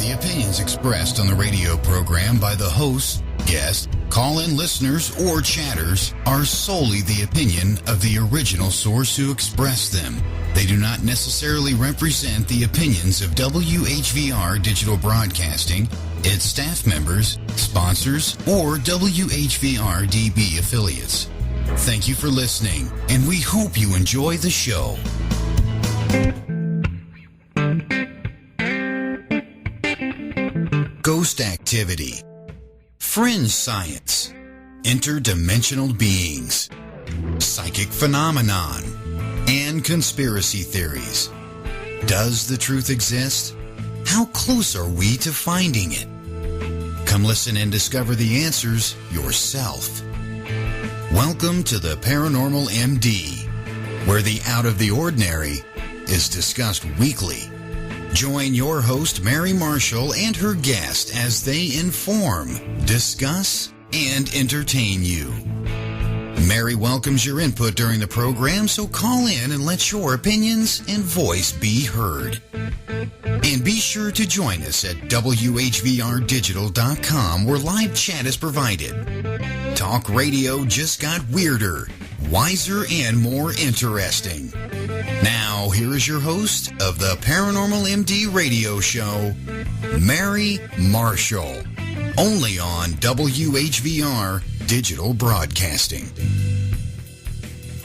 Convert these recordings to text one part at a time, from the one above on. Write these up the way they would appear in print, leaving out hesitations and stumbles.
The opinions expressed on the radio program by the hosts, guests, call-in listeners, or chatters are solely the opinion of the original source who expressed them. They do not necessarily represent the opinions of WHVR Digital Broadcasting, its staff members, sponsors, or WHVR DB affiliates. Thank you for listening, and we hope you enjoy the show. Ghost activity, fringe science, interdimensional beings, psychic phenomenon, and conspiracy theories. Does the truth exist? How close are we to finding it? Come listen and discover the answers yourself. Welcome to the Paranormal MD, where the out of the ordinary is discussed weekly. Join your host, Mary Marshall, and her guest as they inform, discuss, and entertain you. Mary welcomes your input during the program, so call in and let your opinions and voice be heard. And be sure to join us at WHVRdigital.com, where live chat is provided. Talk radio just got weirder, wiser, and more interesting. Now, here is your host of the Paranormal MD Radio Show, Mary Marshall, only on WHVR Digital Broadcasting.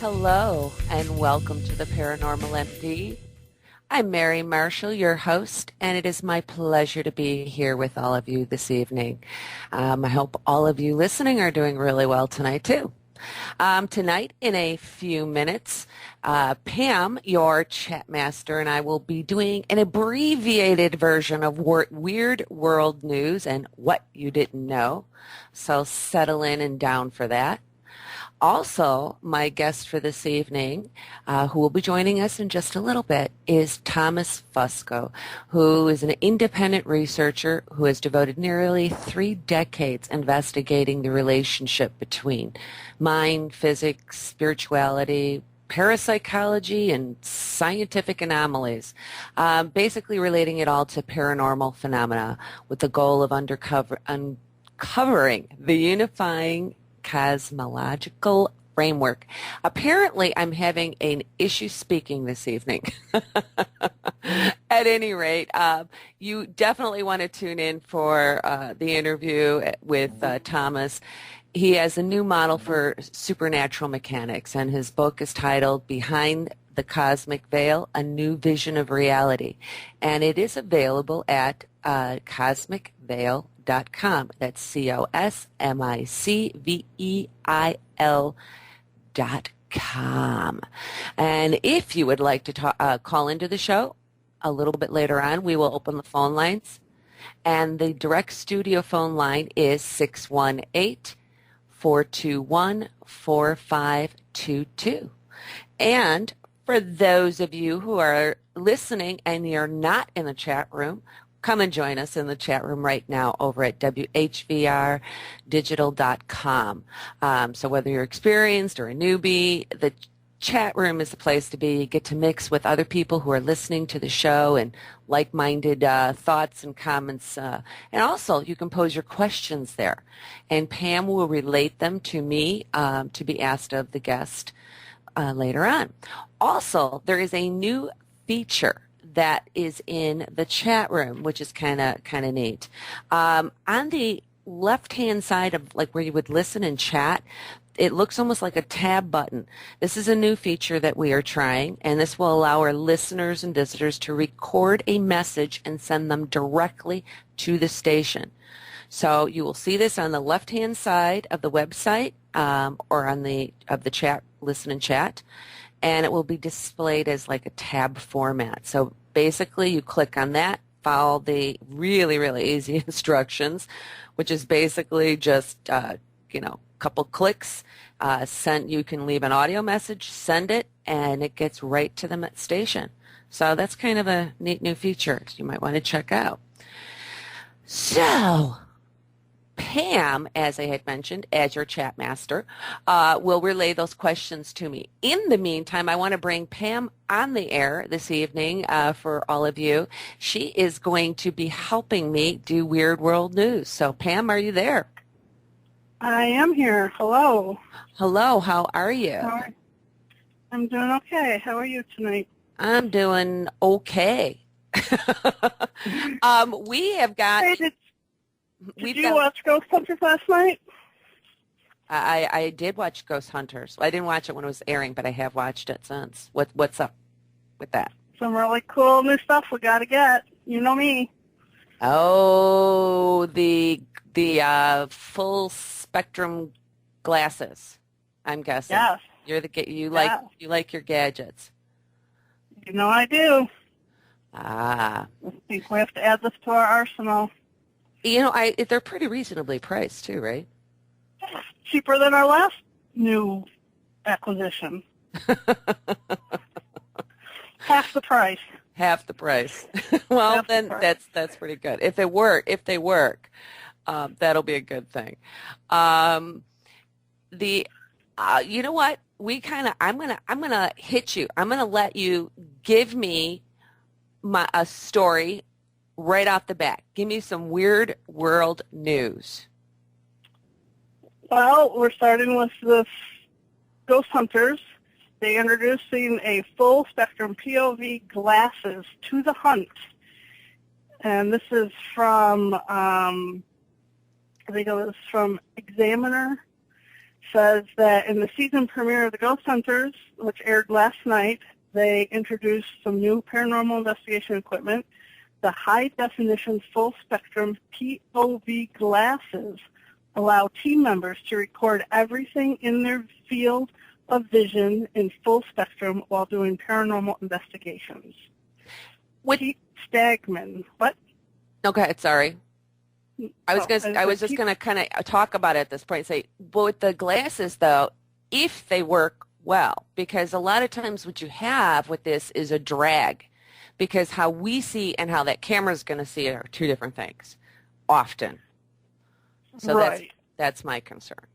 Hello, and welcome to the Paranormal MD. I'm Mary Marshall, your host, and it is my pleasure to be here with all of you this evening. I hope all of you listening are doing really well tonight, too. Tonight, in a few minutes, Pam, your chat master, and I will be doing an abbreviated version of Weird World News and What You Didn't Know. So settle in and down for that. Also, my guest for this evening, who will be joining us in just a little bit, is Thomas Fusco, who is an independent researcher who has devoted nearly 3 decades investigating the relationship between mind, physics, spirituality, parapsychology, and scientific anomalies, basically relating it all to paranormal phenomena with the goal of uncovering the unifying cosmological framework. Apparently, I'm having an issue speaking this evening. At any rate, you definitely want to tune in for the interview with Thomas. He has a new model for supernatural mechanics, and his book is titled Behind the Cosmic Veil, A New Vision of Reality. And it is available at cosmicveil.com. That's COSMICVEIL.com. And if you would like to call into the show a little bit later on, we will open the phone lines. And the direct studio phone line is 618-421-4522. And for those of you who are listening and you're not in the chat room, come and join us in the chat room right now over at WHVRdigital.com. So whether you're experienced or a newbie, the chat room is the place to be. You get to mix with other people who are listening to the show and like-minded thoughts and comments. And also, you can pose your questions there. And Pam will relate them to me to be asked of the guest later on. Also, there is a new feature that is in the chat room, which is kind of neat. On the left-hand side of like where you would listen and chat, it looks almost like a tab button. This is a new feature that we are trying, and this will allow our listeners and visitors to record a message and send them directly to the station. So you will see this on the left-hand side of the website or on the chat, listen and chat, and it will be displayed as like a tab format. So basically, you click on that, follow the really, really easy instructions, which is basically just, couple clicks. You can leave an audio message, send it, and it gets right to the station. So that's kind of a neat new feature you might want to check out. So, Pam, as I had mentioned, as your chat master, will relay those questions to me. In the meantime, I want to bring Pam on the air this evening for all of you. She is going to be helping me do Weird World News. So, Pam, are you there? I am here. Hello. Hello. How are you? I'm doing okay. How are you tonight? I'm doing okay. We have got... Hey, did you watch Ghost Hunters last night? I did watch Ghost Hunters. I didn't watch it when it was airing, but I have watched it since. What's up with that? Some really cool new stuff we got to get. You know me. Oh, the full spectrum glasses, I'm guessing. Yes. You like your gadgets. You know I do. Ah. I think we have to add this to our arsenal. You know, they're pretty reasonably priced too, right? Cheaper than our last new acquisition. Half the price. Half the price. Well, then that's pretty good. If they work, that'll be a good thing. You know what? I'm gonna hit you. I'm gonna let you give me a story right off the bat. Give me some weird world news. Well, we're starting with the Ghost Hunters. They're introducing a full spectrum POV glasses to the hunt. And this is from, I think it was from Examiner. Says that in the season premiere of the Ghost Hunters, which aired last night, they introduced some new paranormal investigation equipment. The high-definition full-spectrum POV glasses allow team members to record everything in their field of vision in full spectrum while doing paranormal investigations. Pete Stagman. What? Okay, sorry. I was just going to kind of talk about it at this point and say, well, with the glasses, though, if they work well, because a lot of times what you have with this is a drag, because how we see and how that camera is going to see are two different things, often. So right. That's my concern.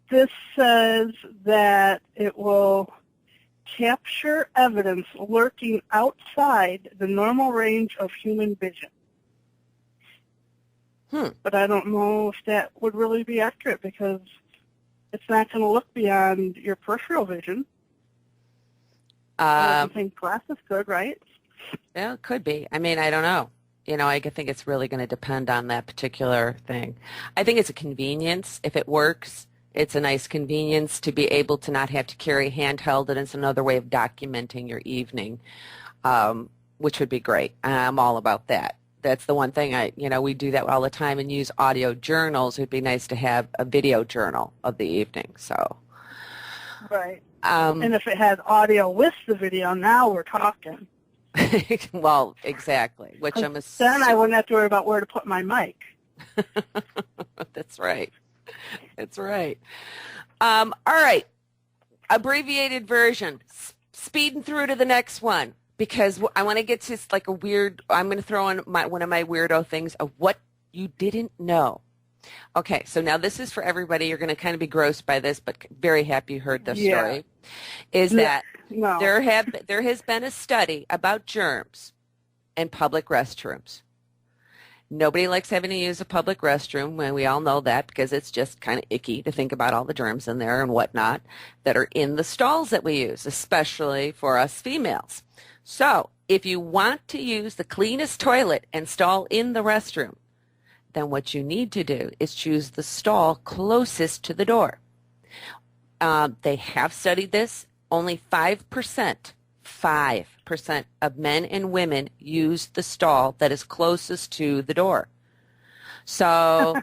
This says that it will capture evidence lurking outside the normal range of human vision. But I don't know if that would really be accurate because it's not going to look beyond your peripheral vision. I don't think glasses could, right? Yeah, it could be. I mean, I don't know. You know, I think it's really going to depend on that particular thing. I think it's a convenience. If it works, it's a nice convenience to be able to not have to carry handheld, and it's another way of documenting your evening, which would be great. I'm all about that. That's the one thing we do that all the time and use audio journals. It would be nice to have a video journal of the evening. So, right. And if it had audio with the video, now we're talking. Well, exactly. Which I'm then I wouldn't have to worry about where to put my mic. That's right. That's right. All right. Abbreviated version. Speeding through to the next one. Because I want to get to like a weird, I'm going to throw in one of my weirdo things of what you didn't know. Okay, so now this is for everybody. You're going to kind of be grossed by this, but very happy you heard this story. Is that there has been a study about germs in public restrooms. Nobody likes having to use a public restroom, when we all know that, because it's just kind of icky to think about all the germs in there and whatnot that are in the stalls that we use, especially for us females. So if you want to use the cleanest toilet and stall in the restroom, then what you need to do is choose the stall closest to the door. They have studied this. Only 5% of men and women use the stall that is closest to the door. So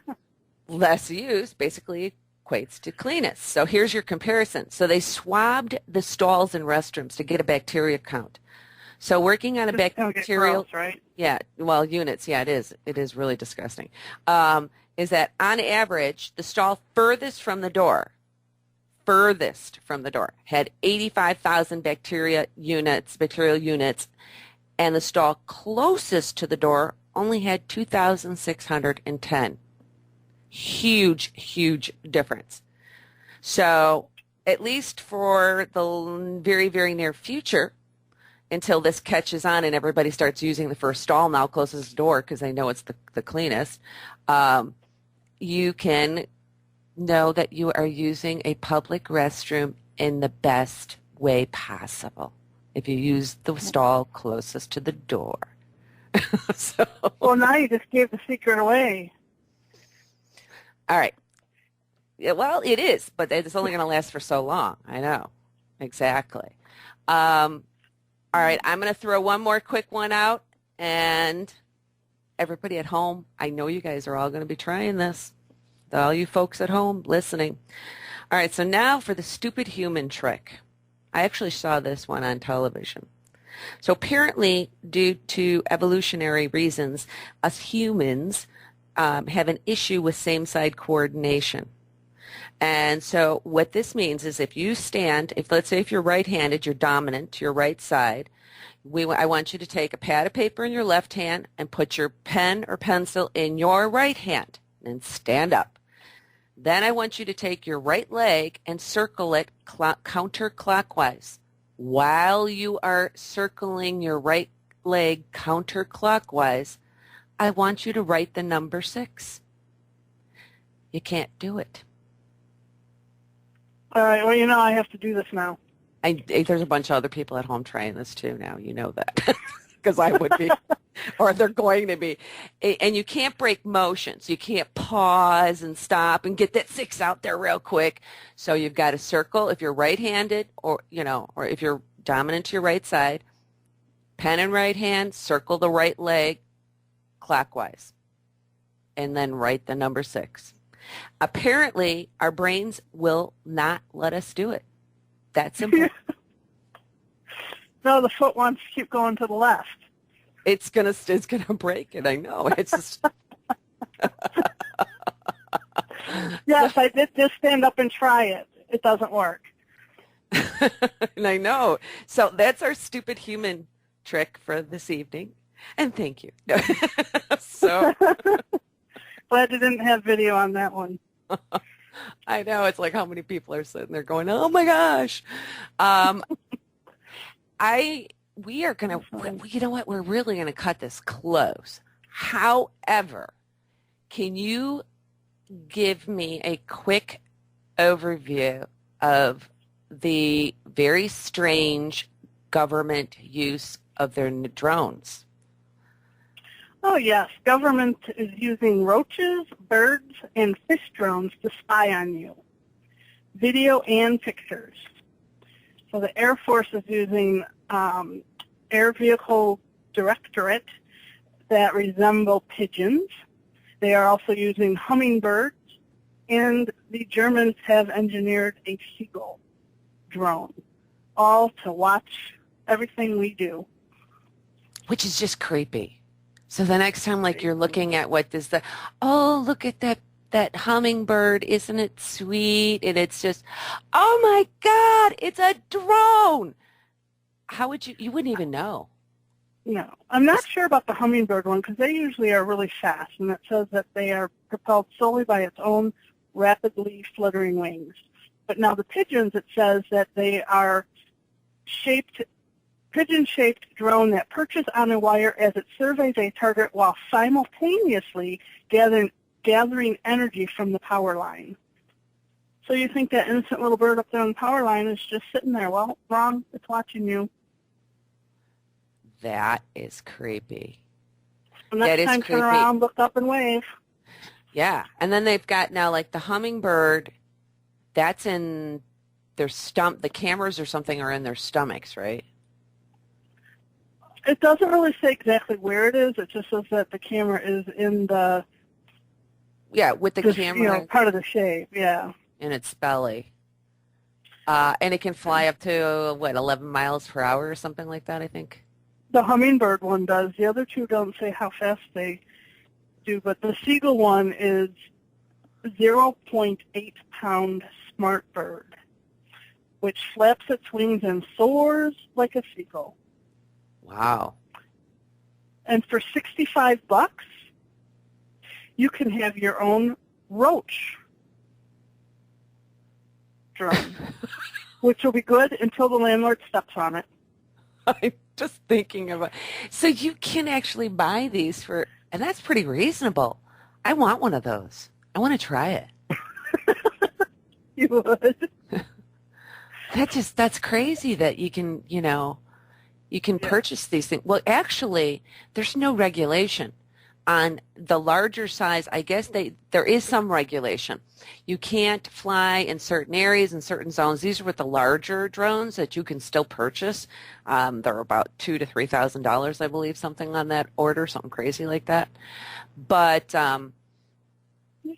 less use basically equates to cleanest. So here's your comparison. So they swabbed the stalls in restrooms to get a bacteria count. So working on a bacterial, gross, right? Yeah, well, units, yeah, it is. It is really disgusting. Is that on average, the stall furthest from the door, had 85,000 bacterial units, and the stall closest to the door only had 2,610. Huge, huge difference. So at least for the very, very near future, until this catches on and everybody starts using the first stall now, closes the door because they know it's the cleanest, you can know that you are using a public restroom in the best way possible if you use the stall closest to the door. So, well, now you just gave the secret away. All right. Yeah, well, it is, but it's only going to last for so long. I know. Exactly. All right, I'm going to throw one more quick one out, and everybody at home, I know you guys are all going to be trying this. All you folks at home listening. All right, so now for the stupid human trick. I actually saw this one on television. So apparently, due to evolutionary reasons, us humans have an issue with same-side coordination. And so what this means is if you stand, let's say if you're right-handed, you're dominant to your right side, I want you to take a pad of paper in your left hand and put your pen or pencil in your right hand and stand up. Then I want you to take your right leg and circle it counterclockwise. While you are circling your right leg counterclockwise, I want you to write the number 6. You can't do it. All right, well, you know I have to do this now. There's a bunch of other people at home trying this too now. You know that. Because I would be. Or they're going to be. And you can't break motions. You can't pause and stop and get that 6 out there real quick. So you've got to circle if you're right-handed or if you're dominant to your right side, pen in right hand, circle the right leg clockwise, and then write the number 6. Apparently, our brains will not let us do it. That's simple. No, the foot wants to keep going to the left. It's gonna break it. I know. It's just. Yes, I did just stand up and try it. It doesn't work. And I know. So that's our stupid human trick for this evening. And thank you. So. Glad you didn't have video on that one. I know. It's like how many people are sitting there going, oh, my gosh. We are going to, you know what? We're really going to cut this close. However, can you give me a quick overview of the very strange government use of their drones? Oh, yes. Government is using roaches, birds, and fish drones to spy on you. Video and pictures. So the Air Force is using air vehicle directorate that resemble pigeons. They are also using hummingbirds. And the Germans have engineered a seagull drone, all to watch everything we do. Which is just creepy. So the next time, like, you're looking at what is oh, look at that hummingbird, isn't it sweet? And it's just, oh my God, it's a drone. How would you wouldn't even know. No, I'm not sure about the hummingbird one because they usually are really fast, and it says that they are propelled solely by its own rapidly fluttering wings. But now the pigeons, it says that they are pigeon-shaped drone that perches on a wire as it surveys a target while simultaneously gathering energy from the power line. So you think that innocent little bird up there on the power line is just sitting there. Well, wrong. It's watching you. That is creepy. And next time, turn around, look up, and wave. Yeah, and then they've got now, like, the hummingbird, that's in their the cameras or something are in their stomachs, right? It doesn't really say exactly where it is. It just says that the camera is in the... Yeah, with the camera. Part of the shape, yeah. In its belly. And it can fly up to, 11 miles per hour or something like that, I think? The hummingbird one does. The other two don't say how fast they do, but the seagull one is 0.8-pound smart bird, which flaps its wings and soars like a seagull. Wow. And for $65, you can have your own roach drone, which will be good until the landlord steps on it. I'm just thinking about. So you can actually buy these for, and that's pretty reasonable. I want one of those. I want to try it. You would. That's crazy that you can, you can purchase these things. Well, actually, there's no regulation on the larger size. I guess there is some regulation. You can't fly in certain areas, in certain zones. These are with the larger drones that you can still purchase. They're about $2,000 to $3,000, I believe, something on that order, something crazy like that. But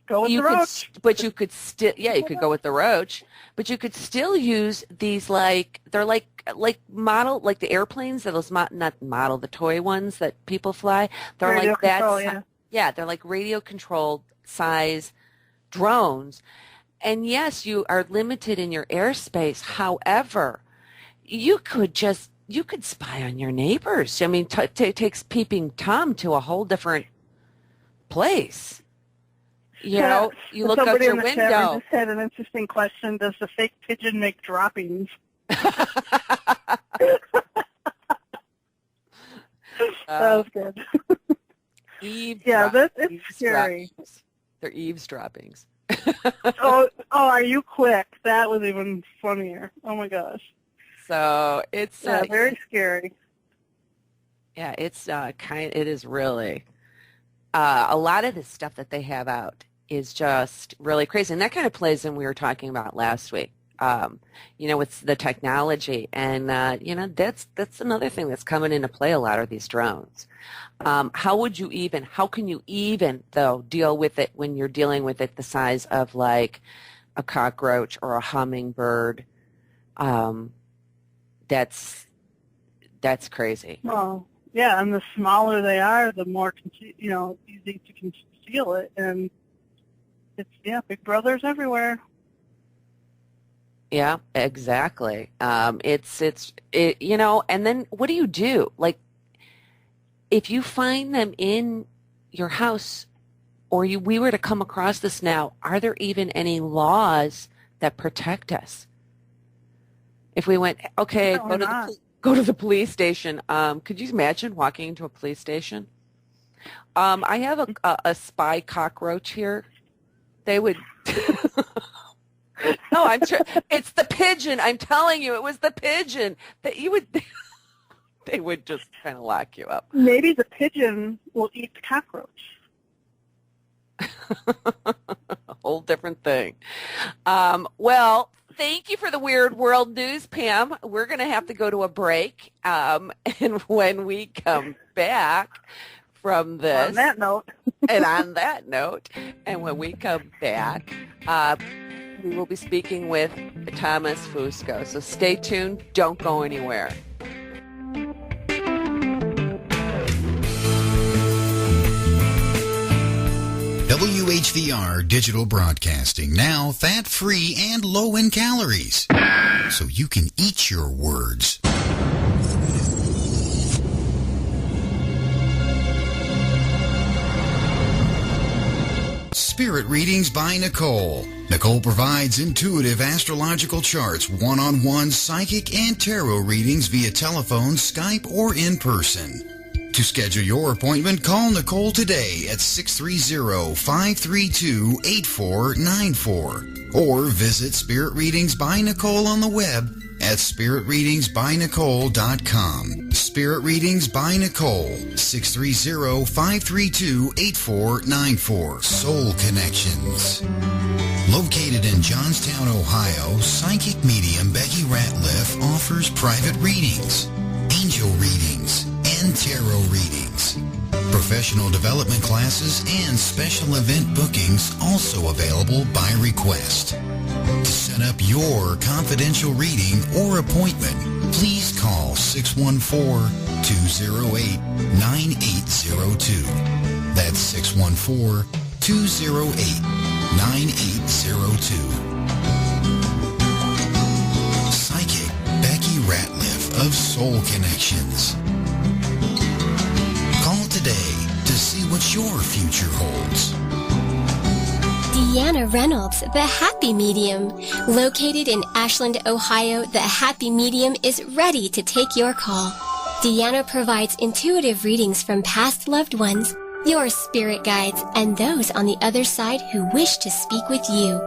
go with the roach. But you could still, you could go with the roach. But you could still use these they're like model, like the airplanes, the toy ones that people fly. They're radio like that. Control, yeah, they're like radio controlled size drones. And yes, you are limited in your airspace. However, you could spy on your neighbors. I mean, it takes peeping Tom to a whole different place. You know, you look out your window. Somebody just had an interesting question. Does the fake pigeon make droppings? That was good. It's scary. They're eavesdroppings. oh, are you quick? That was even funnier. Oh my gosh. So it's very scary. Yeah, it's it is really a lot of the stuff that they have out is just really crazy, and that kind of plays in we were talking about last week. With the technology, and that's another thing that's coming into play a lot, are these drones. How can you even though deal with it when you're dealing with it the size of like a cockroach or a hummingbird? That's crazy. Well, yeah, and the smaller they are, the more easy to conceal it, and it's Big Brother's everywhere. Yeah, exactly. And then what do you do? Like, if you find them in your house, or we were to come across this now, are there even any laws that protect us? If we went, okay, go to the police station. Could you imagine walking into a police station? I have a spy cockroach here. They would. No, I'm sure it's the pigeon. I'm telling you, it was the pigeon that you would. They would just kind of lock you up. Maybe the pigeon will eat the cockroach. A whole different thing. Well, thank you for the Weird World news, Pam. We're going to have to go to a break, and when we come back from this, on that note, and when we come back. We will be speaking with Thomas Fusco. So stay tuned. Don't go anywhere. WHVR Digital Broadcasting, now fat-free and low in calories, so you can eat your words. Spirit Readings by Nicole. Nicole provides intuitive astrological charts, one-on-one psychic and tarot readings via telephone, Skype, or in person. To schedule your appointment, call Nicole today at 630-532-8494 or visit Spirit Readings by Nicole on the web at spiritreadingsbynicole.com. Spirit Readings by Nicole, 630-532-8494. Soul Connections. Located in Johnstown, Ohio, psychic medium Becky Ratliff offers private readings, angel readings, and tarot readings. Professional development classes and special event bookings also available by request. To set up your confidential reading or appointment, please call 614-208-9802. That's 614-208-9802. Psychic Becky Ratliff of Soul Connections. Call today to see what your future holds. Deanna Reynolds, the Happy Medium. Located in Ashland, Ohio, the Happy Medium is ready to take your call. Deanna provides intuitive readings from past loved ones, your spirit guides, and those on the other side who wish to speak with you.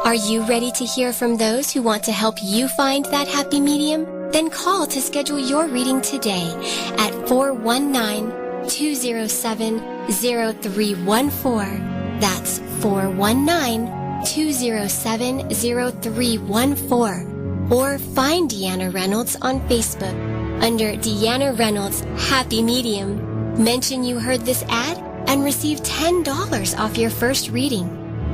Are you ready to hear from those who want to help you find that happy medium? Then call to schedule your reading today at 419-207-0314. That's 419-207-0314. Or find Deanna Reynolds on Facebook under Deanna Reynolds Happy Medium. Mention you heard this ad and receive $10 off your first reading.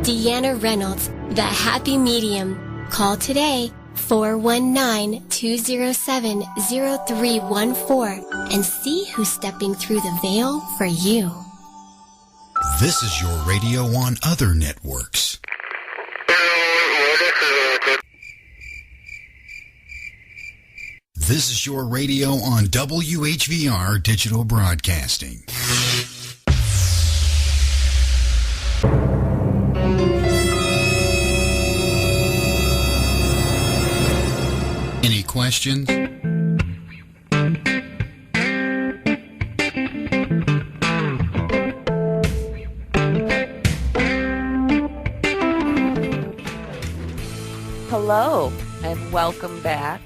Deanna Reynolds, the Happy Medium. Call today, 419-207-0314, and see who's stepping through the veil for you. This is your radio on other networks. This is your radio on WHVR Digital Broadcasting. Any questions? Hello, and welcome back.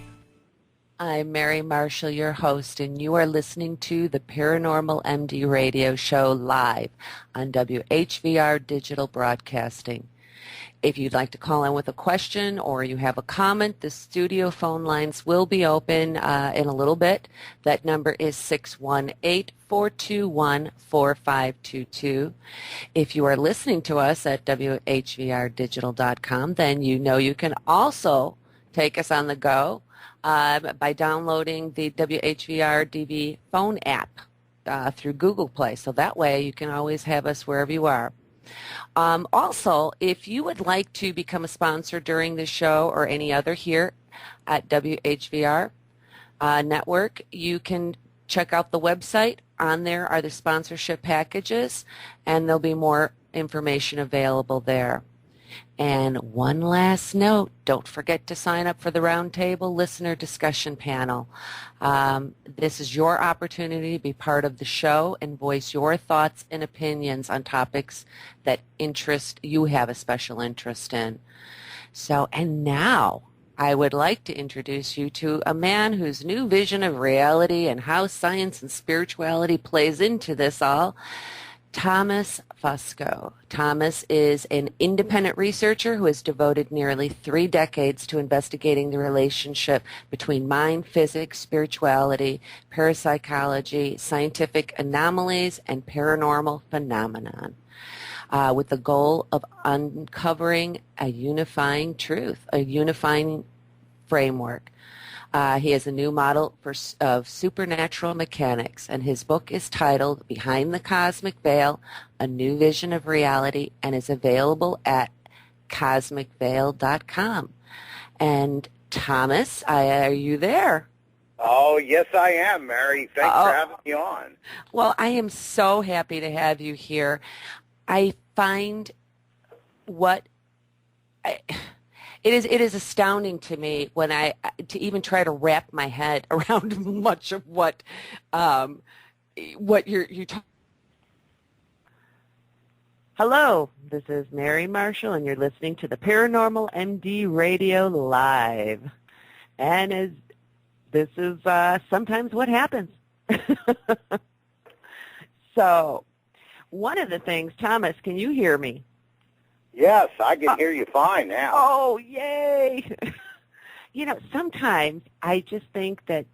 I'm Mary Marshall, your host, and you are listening to the Paranormal MD Radio Show live on WHVR Digital Broadcasting. If you'd like to call in with a question or you have a comment, the studio phone lines will be open in a little bit. That number is 618-421-4522. If you are listening to us at WHVRdigital.com, then you know you can also take us on the go by downloading the WHVR DV phone app through Google Play. So that way you can always have us wherever you are. Also, if you would like to become a sponsor during the show or any other here at WHVR Network, you can check out the website. On there are the sponsorship packages, and there'll be more information available there. And one last note, don't forget to sign up for the Roundtable Listener Discussion Panel. This is your opportunity to be part of the show and voice your thoughts and opinions on topics that you have a special interest in. So, and now I would like to introduce you to a man whose new vision of reality and how science and spirituality plays into this all, Thomas Fusco. Thomas is an independent researcher who has devoted nearly 3 decades to investigating the relationship between mind, physics, spirituality, parapsychology, scientific anomalies, and paranormal phenomenon, with the goal of uncovering a unifying truth, a unifying framework. He has a new model of supernatural mechanics, and his book is titled Behind the Cosmic Veil, A New Vision of Reality, and is available at cosmicveil.com. And Thomas, are you there? Oh, yes, I am, Mary. Thanks for having me on. Well, I am so happy to have you here. I find it is astounding to me when to even try to wrap my head around much of what you're talking. Hello, this is Mary Marshall, and you're listening to the Paranormal MD Radio Live. And this is sometimes what happens. So, one of the things, Thomas, can you hear me? Yes, I can hear you fine now. Oh, yay! Sometimes I just think that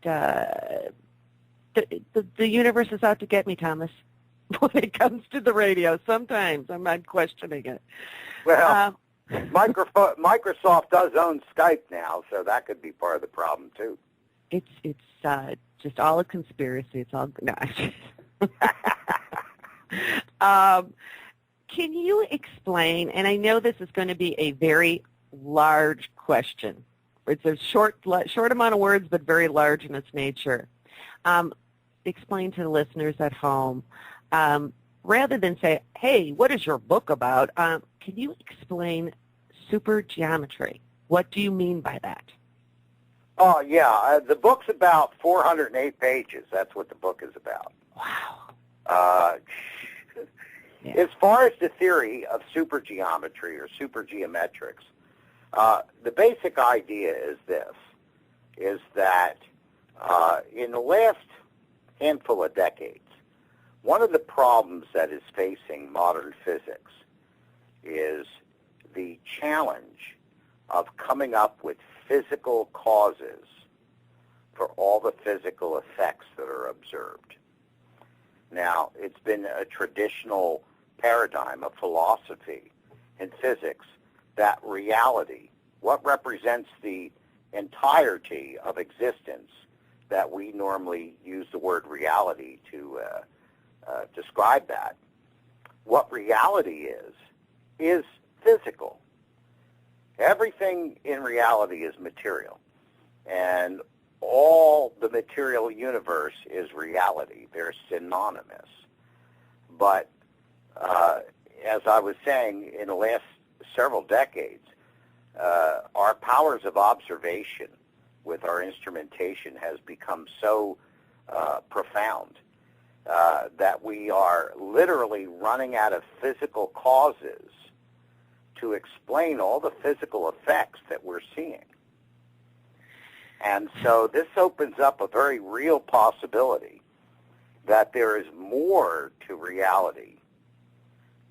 the universe is out to get me, Thomas, when it comes to the radio. Sometimes I'm not questioning it. Well, Microsoft does own Skype now, so that could be part of the problem, too. It's just all a conspiracy. It's all... No. Can you explain, and I know this is going to be a very large question. It's a short amount of words, but very large in its nature. Explain to the listeners at home rather than say, hey, what is your book about, can you explain supergeometry? What do you mean by that? Oh, yeah. The book's about 408 pages. That's what the book is about. Wow. Yeah. As far as the theory of supergeometry or supergeometrics, the basic idea is this, is that in the last handful of decades, one of the problems that is facing modern physics is the challenge of coming up with physical causes for all the physical effects that are observed. Now, it's been a traditional paradigm of philosophy in physics that reality, what represents the entirety of existence, that we normally use the word reality to describe that, what reality is physical. Everything in reality is material, and all the material universe is reality. They're synonymous. But as I was saying, in the last several decades, our powers of observation with our instrumentation has become so profound that we are literally running out of physical causes to explain all the physical effects that we're seeing. And so this opens up a very real possibility that there is more to reality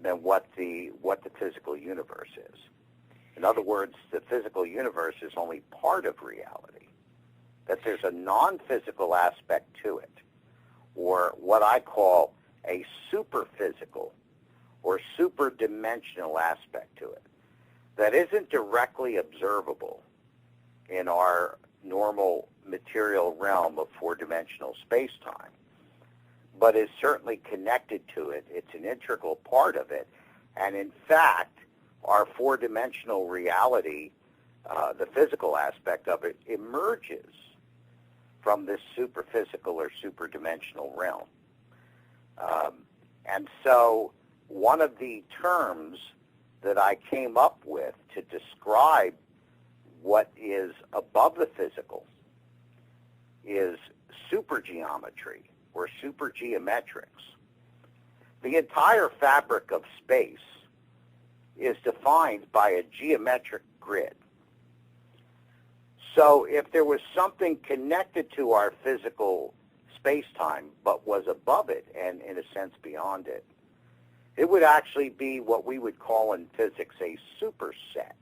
than what the physical universe is. In other words, the physical universe is only part of reality, that there's a non-physical aspect to it, or what I call a superphysical or super-dimensional aspect to it that isn't directly observable in our normal material realm of four-dimensional space-time, but is certainly connected to it. It's an integral part of it. And in fact, our four-dimensional reality, the physical aspect of it, emerges from this superphysical or superdimensional realm. And so one of the terms that I came up with to describe what is above the physical is supergeometry or supergeometrics. The entire fabric of space is defined by a geometric grid. So if there was something connected to our physical space-time but was above it and, in a sense, beyond it, it would actually be what we would call in physics a superset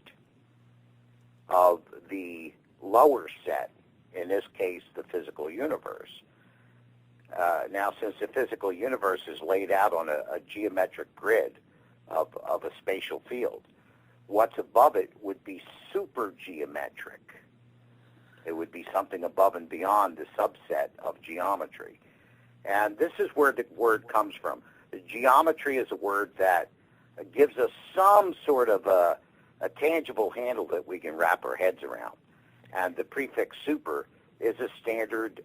of the lower set, in this case, the physical universe. Now, since the physical universe is laid out on a geometric grid of a spatial field, what's above it would be supergeometric. It would be something above and beyond the subset of geometry. And this is where the word comes from. The geometry is a word that gives us some sort of a tangible handle that we can wrap our heads around. And the prefix super is a standard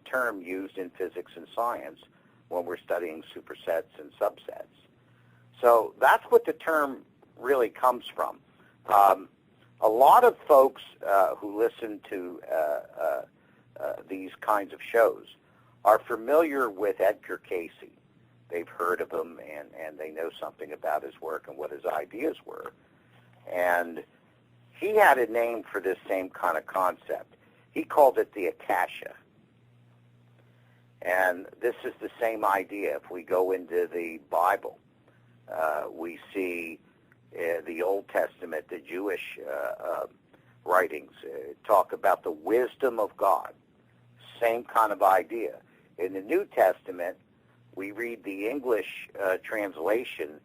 term used in physics and science when we're studying supersets and subsets. So that's what the term really comes from. A lot of folks who listen to these kinds of shows are familiar with Edgar Cayce. They've heard of him, and they know something about his work and what his ideas were. And he had a name for this same kind of concept. He called it the Akasha. And this is the same idea. If we go into the Bible, we see the Old Testament, the Jewish writings talk about the wisdom of God. Same kind of idea. In the New Testament, we read the English translation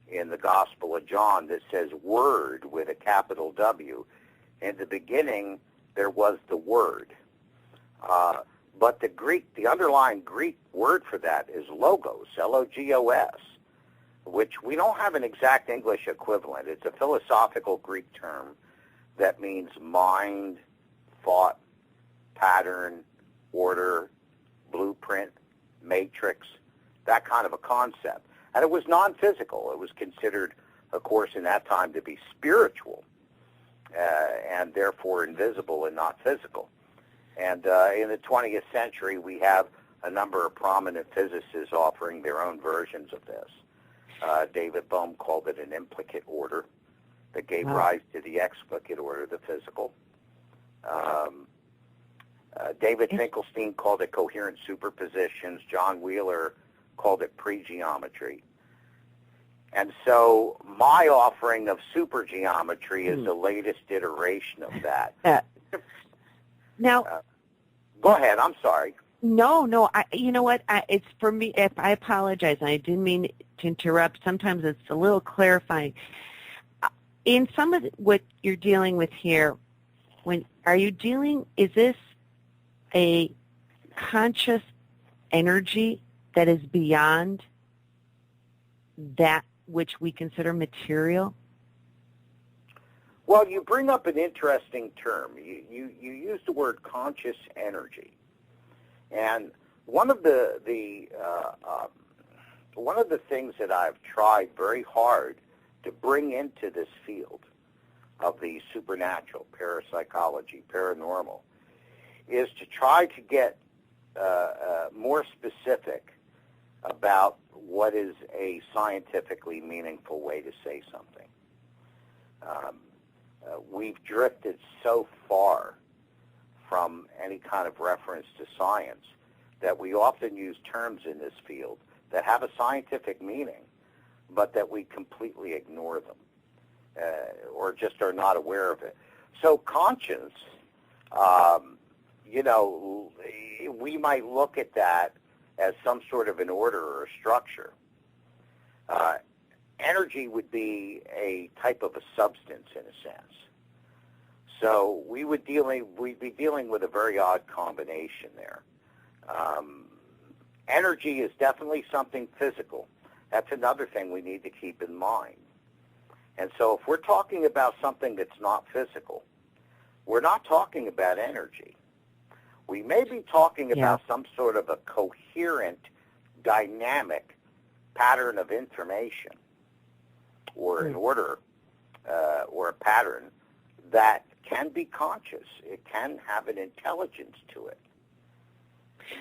in the Gospel of John that says Word with a capital W. In the beginning, there was the Word. But the underlying Greek word for that is logos, L-O-G-O-S, which we don't have an exact English equivalent. It's a philosophical Greek term that means mind, thought, pattern, order, blueprint, matrix, that kind of a concept. And it was non-physical. It was considered, of course, in that time to be spiritual, and therefore invisible and not physical. And in the 20th century, we have a number of prominent physicists offering their own versions of this. David Bohm called it an implicate order that gave rise to the explicate order, the physical. David Finkelstein called it coherent superpositions. John Wheeler called it pre-geometry. And so my offering of supergeometry is the latest iteration of that. Now, go ahead. I'm sorry. No. You know what? It's for me. If I apologize, I didn't mean to interrupt. Sometimes it's a little clarifying. In some of what you're dealing with here, is this a conscious energy that is beyond that which we consider material? Well, you bring up an interesting term. You use the word conscious energy, and one of the things that I've tried very hard to bring into this field of the supernatural, parapsychology, paranormal, is to try to get more specific about what is a scientifically meaningful way to say something. We've drifted so far from any kind of reference to science that we often use terms in this field that have a scientific meaning, but that we completely ignore them or just are not aware of it. So conscience, we might look at that as some sort of an order or a structure. Energy would be a type of a substance in a sense. So we'd be dealing with a very odd combination there. Energy is definitely something physical. That's another thing we need to keep in mind. And so if we're talking about something that's not physical, we're not talking about energy. We may be talking about some sort of a coherent, dynamic pattern of information or an order or a pattern that can be conscious. It can have an intelligence to it.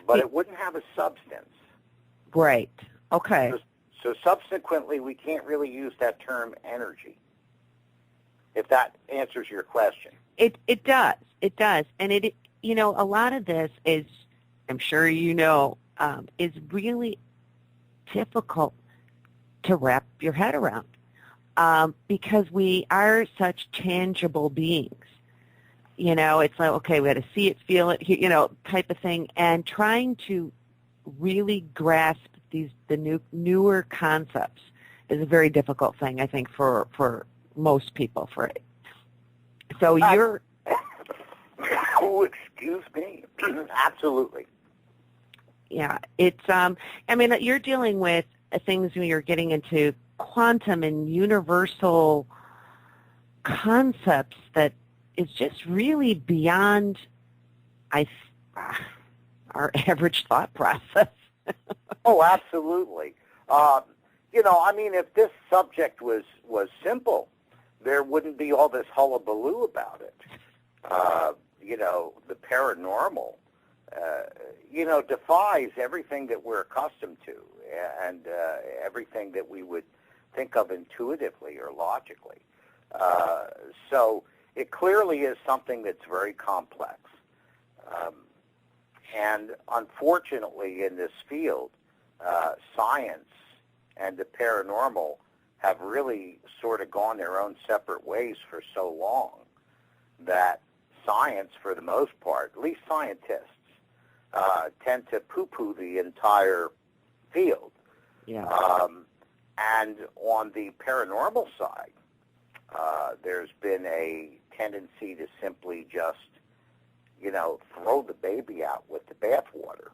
But it wouldn't have a substance. Right. Okay. So subsequently, we can't really use that term energy, if that answers your question. It does. It does. And a lot of this is, I'm sure is really difficult to wrap your head around because we are such tangible beings. It's like, okay, we got to see it, feel it, type of thing. And trying to really grasp the newer concepts is a very difficult thing, I think, for most people. So you're... Oh, excuse me. Absolutely. Yeah, it's, you're dealing with things when you're getting into quantum and universal concepts that is just really beyond our average thought process. Oh, absolutely. If this subject was simple, there wouldn't be all this hullabaloo about it. The paranormal, defies everything that we're accustomed to and everything that we would think of intuitively or logically. So it clearly is something that's very complex. And unfortunately, in this field, science and the paranormal have really sort of gone their own separate ways for so long that science, for the most part, at least scientists, tend to poo-poo the entire field. Yeah. And on the paranormal side, there's been a tendency to simply just, throw the baby out with the bathwater.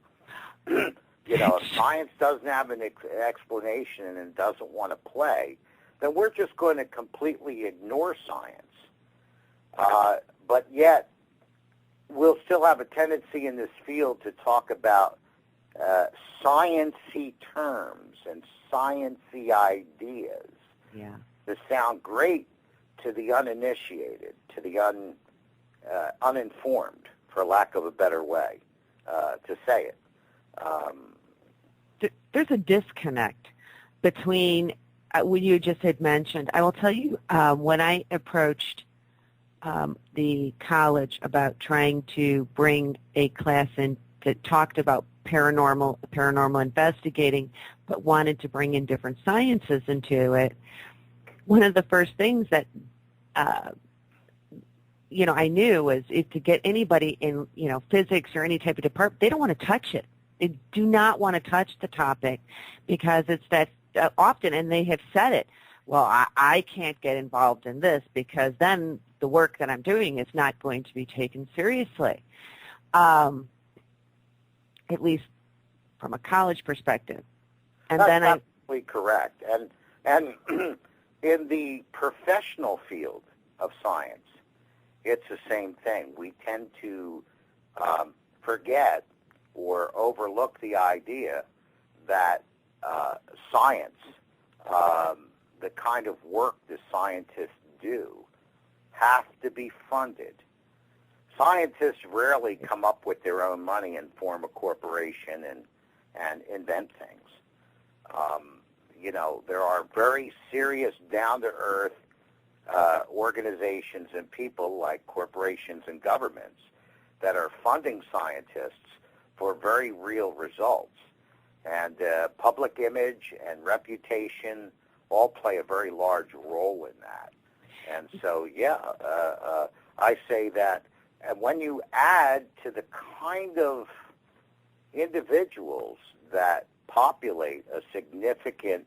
If science doesn't have an explanation and doesn't want to play, then we're just going to completely ignore science. But yet, we'll still have a tendency in this field to talk about science-y terms and science-y ideas that sound great to the uninitiated, to the uninformed, for lack of a better way to say it. There's a disconnect between what you just had mentioned. I will tell you, when I approached the college about trying to bring a class in that talked about paranormal investigating, but wanted to bring in different sciences into it, one of the first things that I knew was if to get anybody in physics or any type of department, they don't want to touch it. They do not want to touch the topic because it's that often, and they have said it, well, I can't get involved in this because then the work that I'm doing is not going to be taken seriously, at least from a college perspective. And That's then absolutely correct. And in the professional field of science, it's the same thing. We tend to forget or overlook the idea that science, the kind of work the scientists do, have to be funded. Scientists rarely come up with their own money and form a corporation and invent things. There are very serious, down-to-earth organizations and people like corporations and governments that are funding scientists for very real results. And public image and reputation all play a very large role in that. And so, I say that when you add to the kind of individuals that populate a significant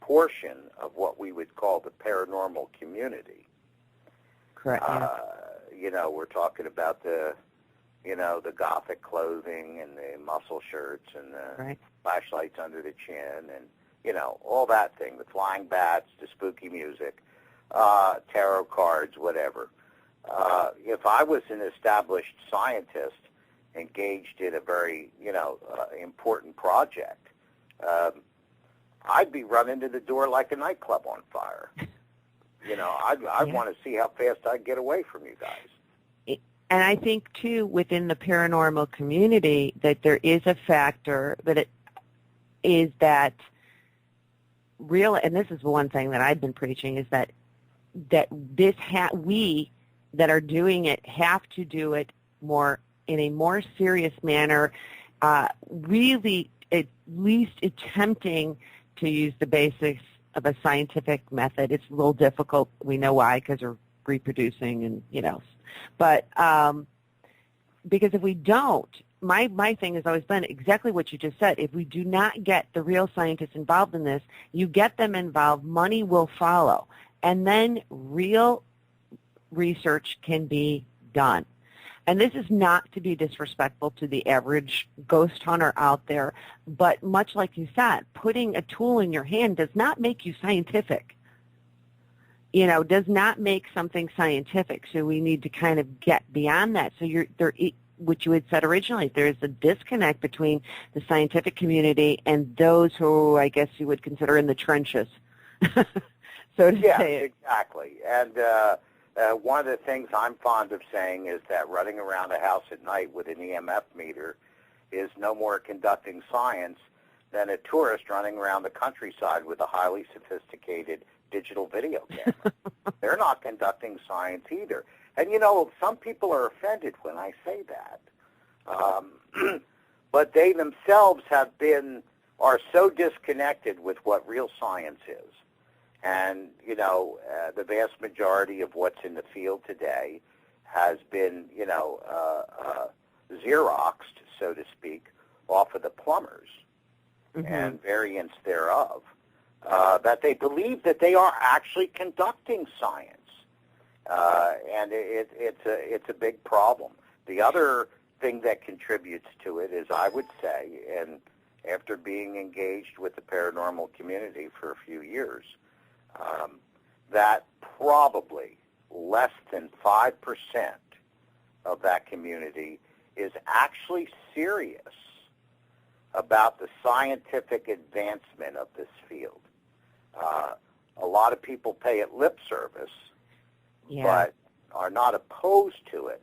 portion of what we would call the paranormal community. Correct. We're talking about the gothic clothing and the muscle shirts and the flashlights under the chin and, all that thing, the flying bats, the spooky music, tarot cards, whatever. If I was an established scientist engaged in a very, important project, I'd be running to the door like a nightclub on fire. I'd want to see how fast I'd get away from you guys. And I think, too, within the paranormal community, that there is a factor that it is that real, and this is one thing that I've been preaching, is that we that are doing it have to do it more in a more serious manner, really at least attempting to use the basics of a scientific method. It's a little difficult. We know why, because we're reproducing and, But because if we don't, my thing has always been exactly what you just said. If we do not get the real scientists involved in this, you get them involved, money will follow. And then real research can be done. And this is not to be disrespectful to the average ghost hunter out there, but much like you said, putting a tool in your hand does not make you scientific. Does not make something scientific. So we need to kind of get beyond that. So what you had said originally, there's a disconnect between the scientific community and those who I guess you would consider in the trenches, so to say it. Exactly. And one of the things I'm fond of saying is that running around a house at night with an EMF meter is no more conducting science than a tourist running around the countryside with a highly sophisticated digital video camera. They're not conducting science either. And, some people are offended when I say that. But they themselves are so disconnected with what real science is. And, the vast majority of what's in the field today has been, Xeroxed, so to speak, off of the plumbers and variants thereof. That they believe that they are actually conducting science. And it's a big problem. The other thing that contributes to it is, I would say, and after being engaged with the paranormal community for a few years, that probably less than 5% of that community is actually serious about the scientific advancement of this field. A lot of people pay it lip service, but are not opposed to it.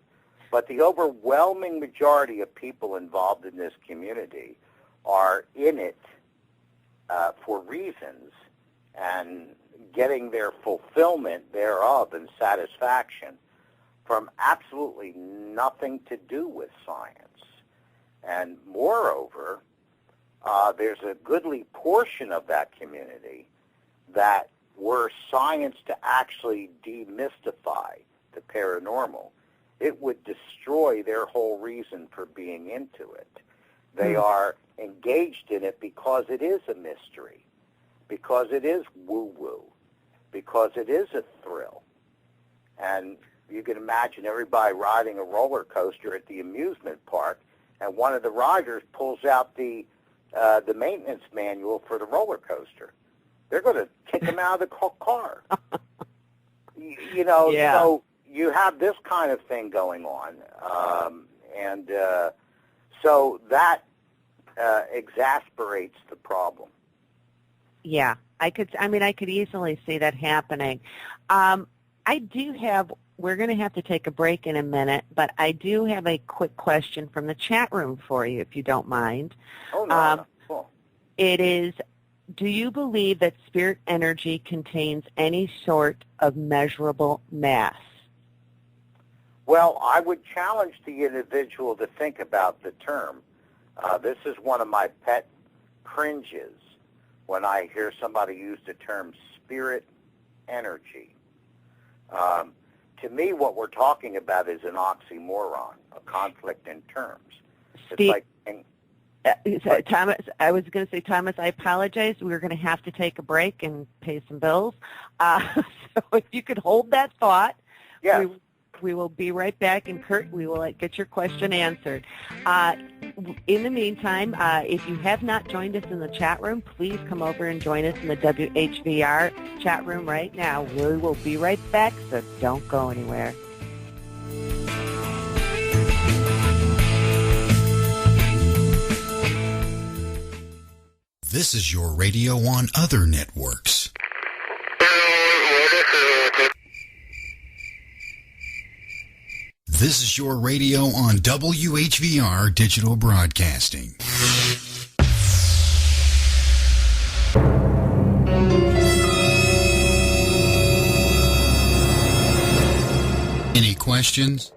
But the overwhelming majority of people involved in this community are in it for reasons and getting their fulfillment thereof and satisfaction from absolutely nothing to do with science. And moreover, there's a goodly portion of that community that were science to actually demystify the paranormal, it would destroy their whole reason for being into it. They are engaged in it because it is a mystery, because it is woo-woo, because it is a thrill. And you can imagine everybody riding a roller coaster at the amusement park, and one of the riders pulls out the maintenance manual for the roller coaster. They're going to kick him out of the car. So you have this kind of thing going on, and so that exasperates the problem. Yeah, I could easily see that happening. We're going to have to take a break in a minute, but I do have a quick question from the chat room for you, if you don't mind. Oh, no. Cool. It is, do you believe that spirit energy contains any sort of measurable mass? Well, I would challenge the individual to think about the term. This is one of my pet cringes when I hear somebody use the term spirit energy. To me, what we're talking about is an oxymoron, a conflict in terms. Thomas, I was going to say, Thomas, I apologize. We're going to have to take a break and pay some bills. So if you could hold that thought, we will be right back. And Kurt, we will get your question answered. In the meantime, if you have not joined us in the chat room, please come over and join us in the WHVR chat room right now. We will be right back, so don't go anywhere. This is your radio on other networks. This is your radio on WHVR Digital Broadcasting. Any questions?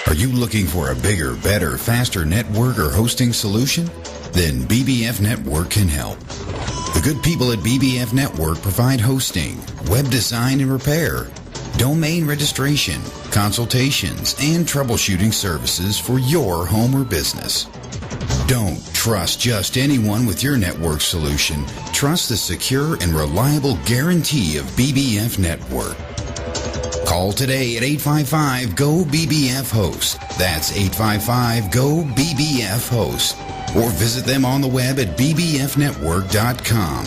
Are you looking for a bigger, better, faster network or hosting solution? Then BBF Network can help. The good people at BBF Network provide hosting, web design and repair, domain registration, consultations, and troubleshooting services for your home or business. Don't trust just anyone with your network solution. Trust the secure and reliable guarantee of BBF Network. Call today at 855-GO-BBF-HOST. That's 855-GO-BBF-HOST. Or visit them on the web at bbfnetwork.com.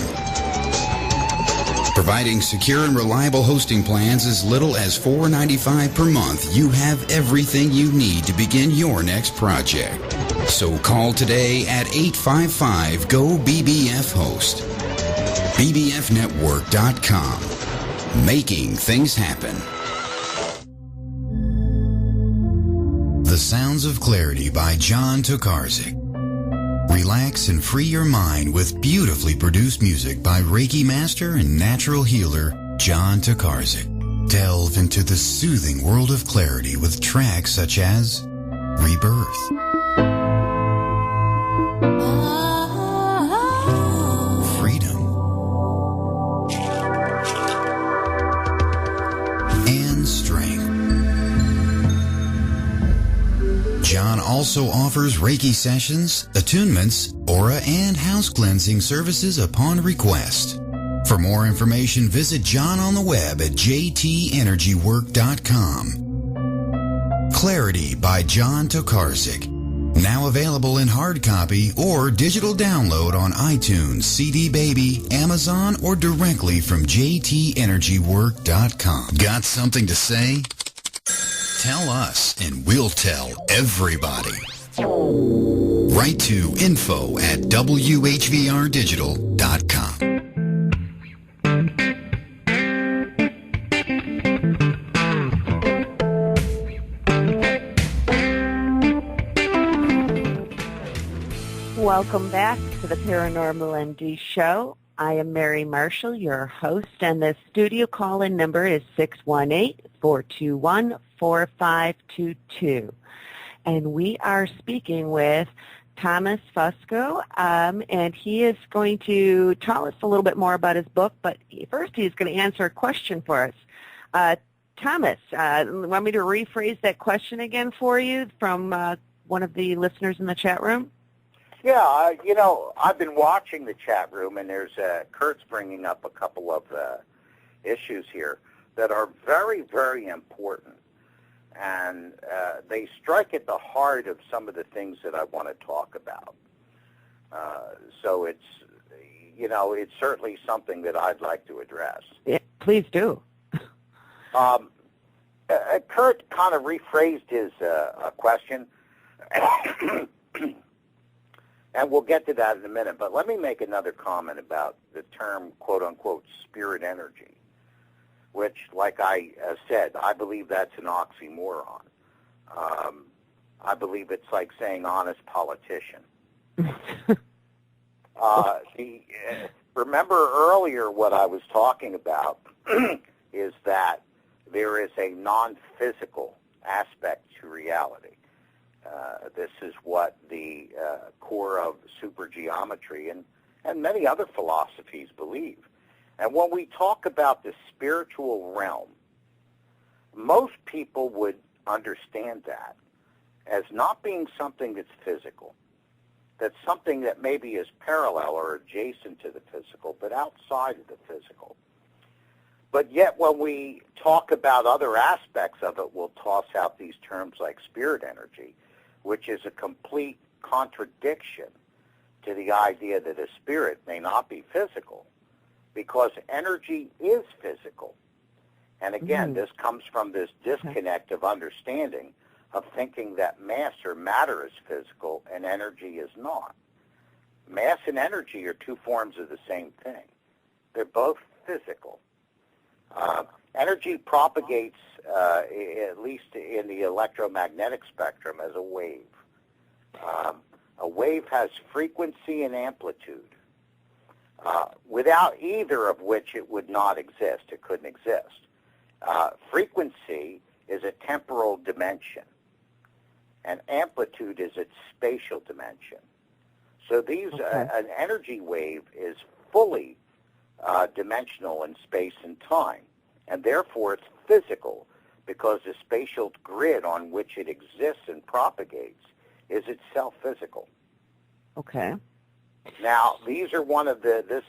Providing secure and reliable hosting plans as little as $4.95 per month, you have everything you need to begin your next project. So call today at 855-GO-BBF-HOST. bbfnetwork.com. Making things happen. The Sounds of Clarity by John Tokarczuk. Relax and free your mind with beautifully produced music by Reiki master and natural healer John Tokarczuk. Delve into the soothing world of clarity with tracks such as Rebirth, Freedom, and Strength. John also offers Reiki sessions, attunements, aura, and house cleansing services upon request. For more information, visit John on the web at jtenergywork.com. Clarity by John Tokarczuk. Now available in hard copy or digital download on iTunes, CD Baby, Amazon, or directly from jtenergywork.com. Got something to say? Tell us, and we'll tell everybody. Write to info@whvrdigital.com. Welcome back to the Paranormal MD Show. I am Mary Marshall, your host, and the studio call-in number is 618-421-4522. And we are speaking with Thomas Fusco, and he is going to tell us a little bit more about his book, but first he's going to answer a question for us. Thomas, want me to rephrase that question again for you from one of the listeners in the chat room? Yeah, I've been watching the chat room, and there's Kurt's bringing up a couple of issues here that are very, very important, and they strike at the heart of some of the things that I want to talk about. So it's certainly something that I'd like to address. Yeah, please do. Kurt kind of rephrased his question. And we'll get to that in a minute, but let me make another comment about the term, quote-unquote, spirit energy, which, like I said, I believe that's an oxymoron. I believe it's like saying honest politician. Remember earlier what I was talking about is that there is a non-physical aspect to reality. This is what the core of supergeometry and many other philosophies believe. And when we talk about the spiritual realm, most people would understand that as not being something that's physical, that's something that maybe is parallel or adjacent to the physical, but outside of the physical. But yet when we talk about other aspects of it, we'll toss out these terms like spirit energy, which is a complete contradiction to the idea that a spirit may not be physical, because energy is physical. And again, this comes from this disconnect of understanding of thinking that mass or matter is physical and energy is not. Mass and energy are two forms of the same thing. They're both physical. Energy propagates, at least in the electromagnetic spectrum, as a wave. A wave has frequency and amplitude, without either of which it would not exist. It couldn't exist. Frequency is a temporal dimension, and amplitude is its spatial dimension. So an energy wave is fully dimensional in space and time, and therefore it's physical, because the spatial grid on which it exists and propagates is itself physical. Okay. Now, this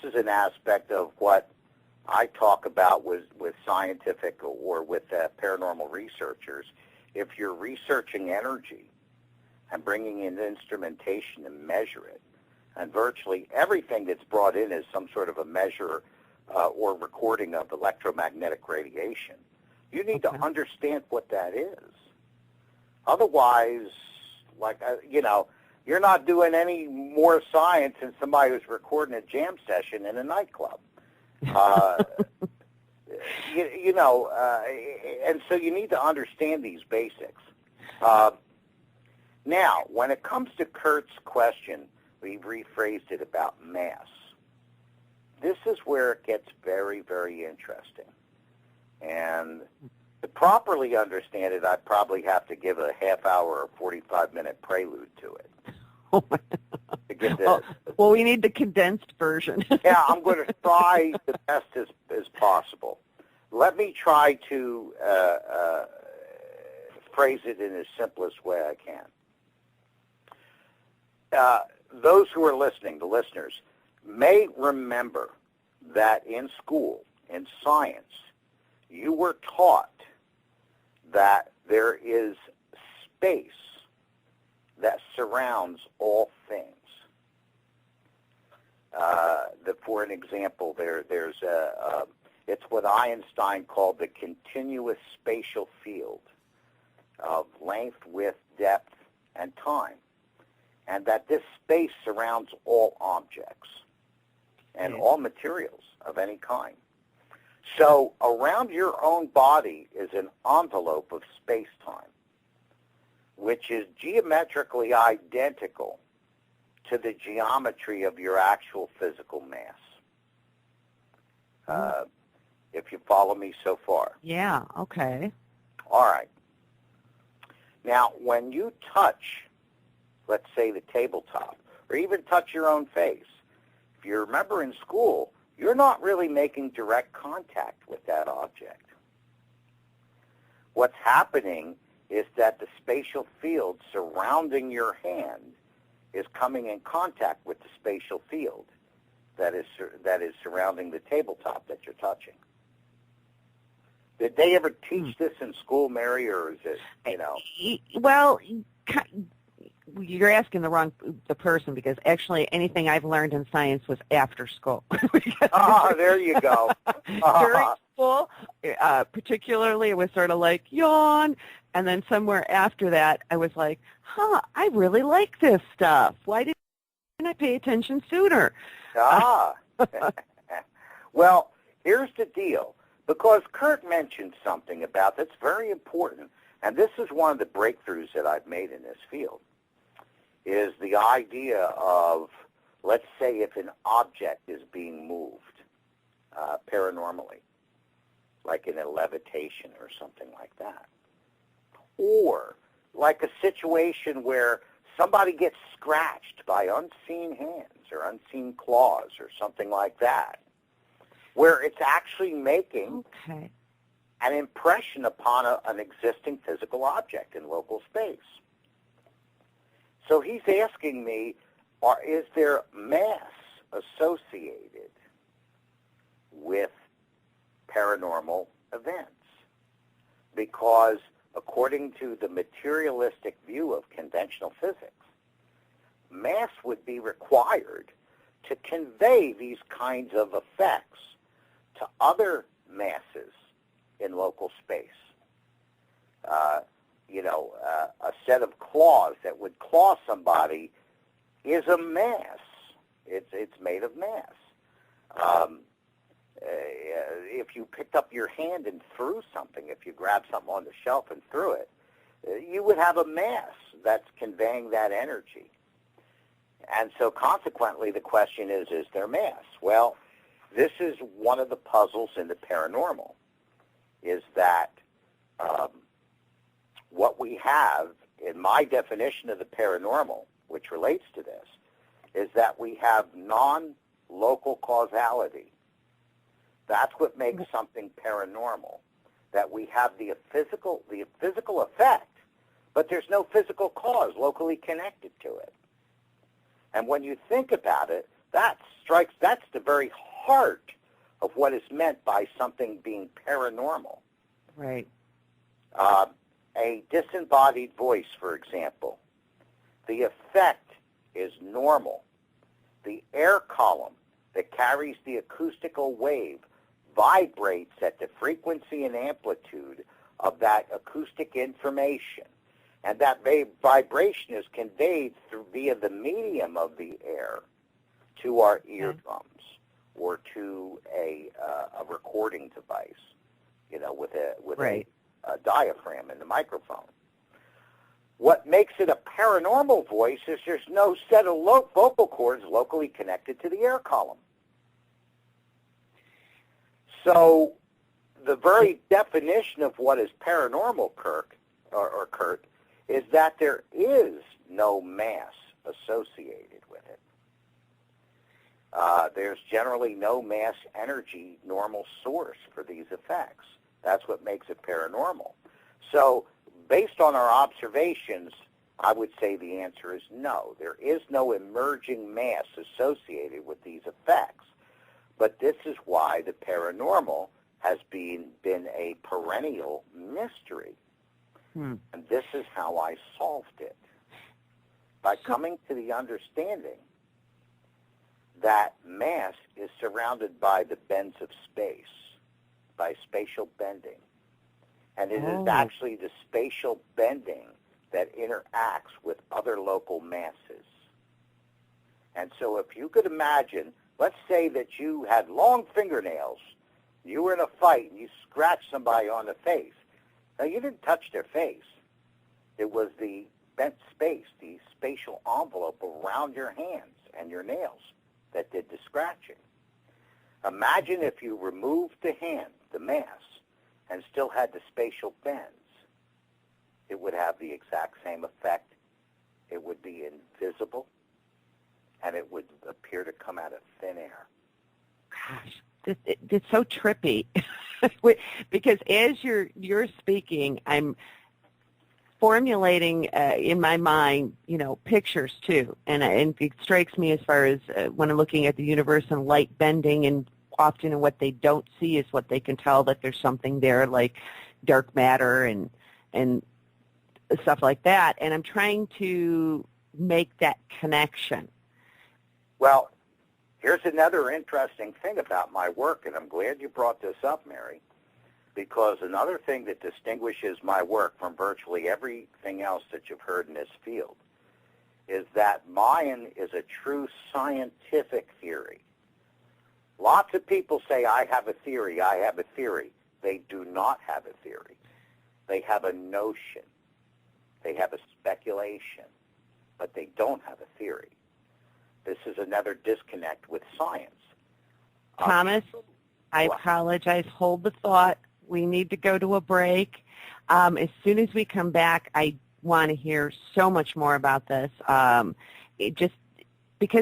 is an aspect of what I talk about with scientific or with paranormal researchers. If you're researching energy and bringing in instrumentation to measure it, and virtually everything that's brought in is some sort of a measure or recording of electromagnetic radiation, you need to understand what that is. Otherwise, you're not doing any more science than somebody who's recording a jam session in a nightclub. And so you need to understand these basics. Now, when it comes to Kurt's question, we've rephrased it about mass. This is where it gets very, very interesting. And to properly understand it, I'd probably have to give a half-hour or 45-minute prelude to it. Oh my To get the, well, we need the condensed version. Yeah, I'm going to try the best as possible. Let me try to phrase it in the simplest way I can. Those who are listening, the listeners, may remember that in school, in science, you were taught that there is space that surrounds all things. For an example, there's it's what Einstein called the continuous spatial field of length, width, depth, and time. and that this space surrounds all objects and all materials of any kind. So around your own body is an envelope of space-time, which is geometrically identical to the geometry of your actual physical mass. If you follow me so far. Yeah, okay. All right. Now, when you touch, let's say, the tabletop, or even touch your own face, if you remember in school, you're not really making direct contact with that object. What's happening is that the spatial field surrounding your hand is coming in contact with the spatial field that is surrounding the tabletop that you're touching. Did they ever teach this in school, Mary, or is it, you know? Well, you're asking the person, because actually anything I've learned in science was after school. There you go. During school, particularly, it was sort of like, yawn. And then somewhere after that, I was like, I really like this stuff. Why didn't I pay attention sooner? Well, here's the deal. Because Kurt mentioned something about that's very important, and this is one of the breakthroughs that I've made in this field, is the idea of, let's say, if an object is being moved paranormally, like in a levitation or something like that, or like a situation where somebody gets scratched by unseen hands or unseen claws or something like that, where it's actually making an impression upon an existing physical object in local space. So he's asking me, is there mass associated with paranormal events? Because according to the materialistic view of conventional physics, mass would be required to convey these kinds of effects to other masses in local space. A set of claws that would claw somebody is a mass. It's made of mass. If you picked up your hand and threw something, if you grabbed something on the shelf and threw it, you would have a mass that's conveying that energy. And so consequently, the question is there mass? Well, this is one of the puzzles in the paranormal, is that what we have, in my definition of the paranormal, which relates to this, is that we have non-local causality. That's what makes something paranormal, that we have the physical effect, but there's no physical cause locally connected to it. And when you think about it, that's the very heart of what is meant by something being paranormal. Right. A disembodied voice, for example, the effect is normal. The air column that carries the acoustical wave vibrates at the frequency and amplitude of that acoustic information. And that vibration is conveyed via the medium of the air to our eardrums or to a recording device, with a diaphragm in the microphone. What makes it a paranormal voice is there's no set of vocal cords locally connected to the air column. So the very definition of what is paranormal, Kurt, is that there is no mass associated with it. There's generally no mass energy normal source for these effects. That's what makes it paranormal. So based on our observations, I would say the answer is no. There is no emerging mass associated with these effects. But this is why the paranormal has been a perennial mystery. And this is how I solved it. By coming to the understanding that mass is surrounded by the bends of space, by spatial bending. And it is actually the spatial bending that interacts with other local masses. And so if you could imagine, let's say that you had long fingernails, you were in a fight, and you scratched somebody on the face. Now, you didn't touch their face. It was the bent space, the spatial envelope around your hands and your nails that did the scratching. Imagine if you removed the hand, the mass, and still had the spatial bends. It would have the exact same effect. It would be invisible, and it would appear to come out of thin air. Gosh, it's so trippy. Because as you're speaking, I'm formulating in my mind, pictures too, and it strikes me as far as when I'm looking at the universe and light bending, and often what they don't see is what they can tell that there's something there, like dark matter and stuff like that. And I'm trying to make that connection. Well, here's another interesting thing about my work, and I'm glad you brought this up, Mary, because another thing that distinguishes my work from virtually everything else that you've heard in this field is that mine is a true scientific theory. Lots of people say, I have a theory, I have a theory. They do not have a theory. They have a notion. They have a speculation, but they don't have a theory. This is another disconnect with science. Thomas, I apologize. Hold the thought. We need to go to a break. As soon as we come back, I want to hear so much more about this. Because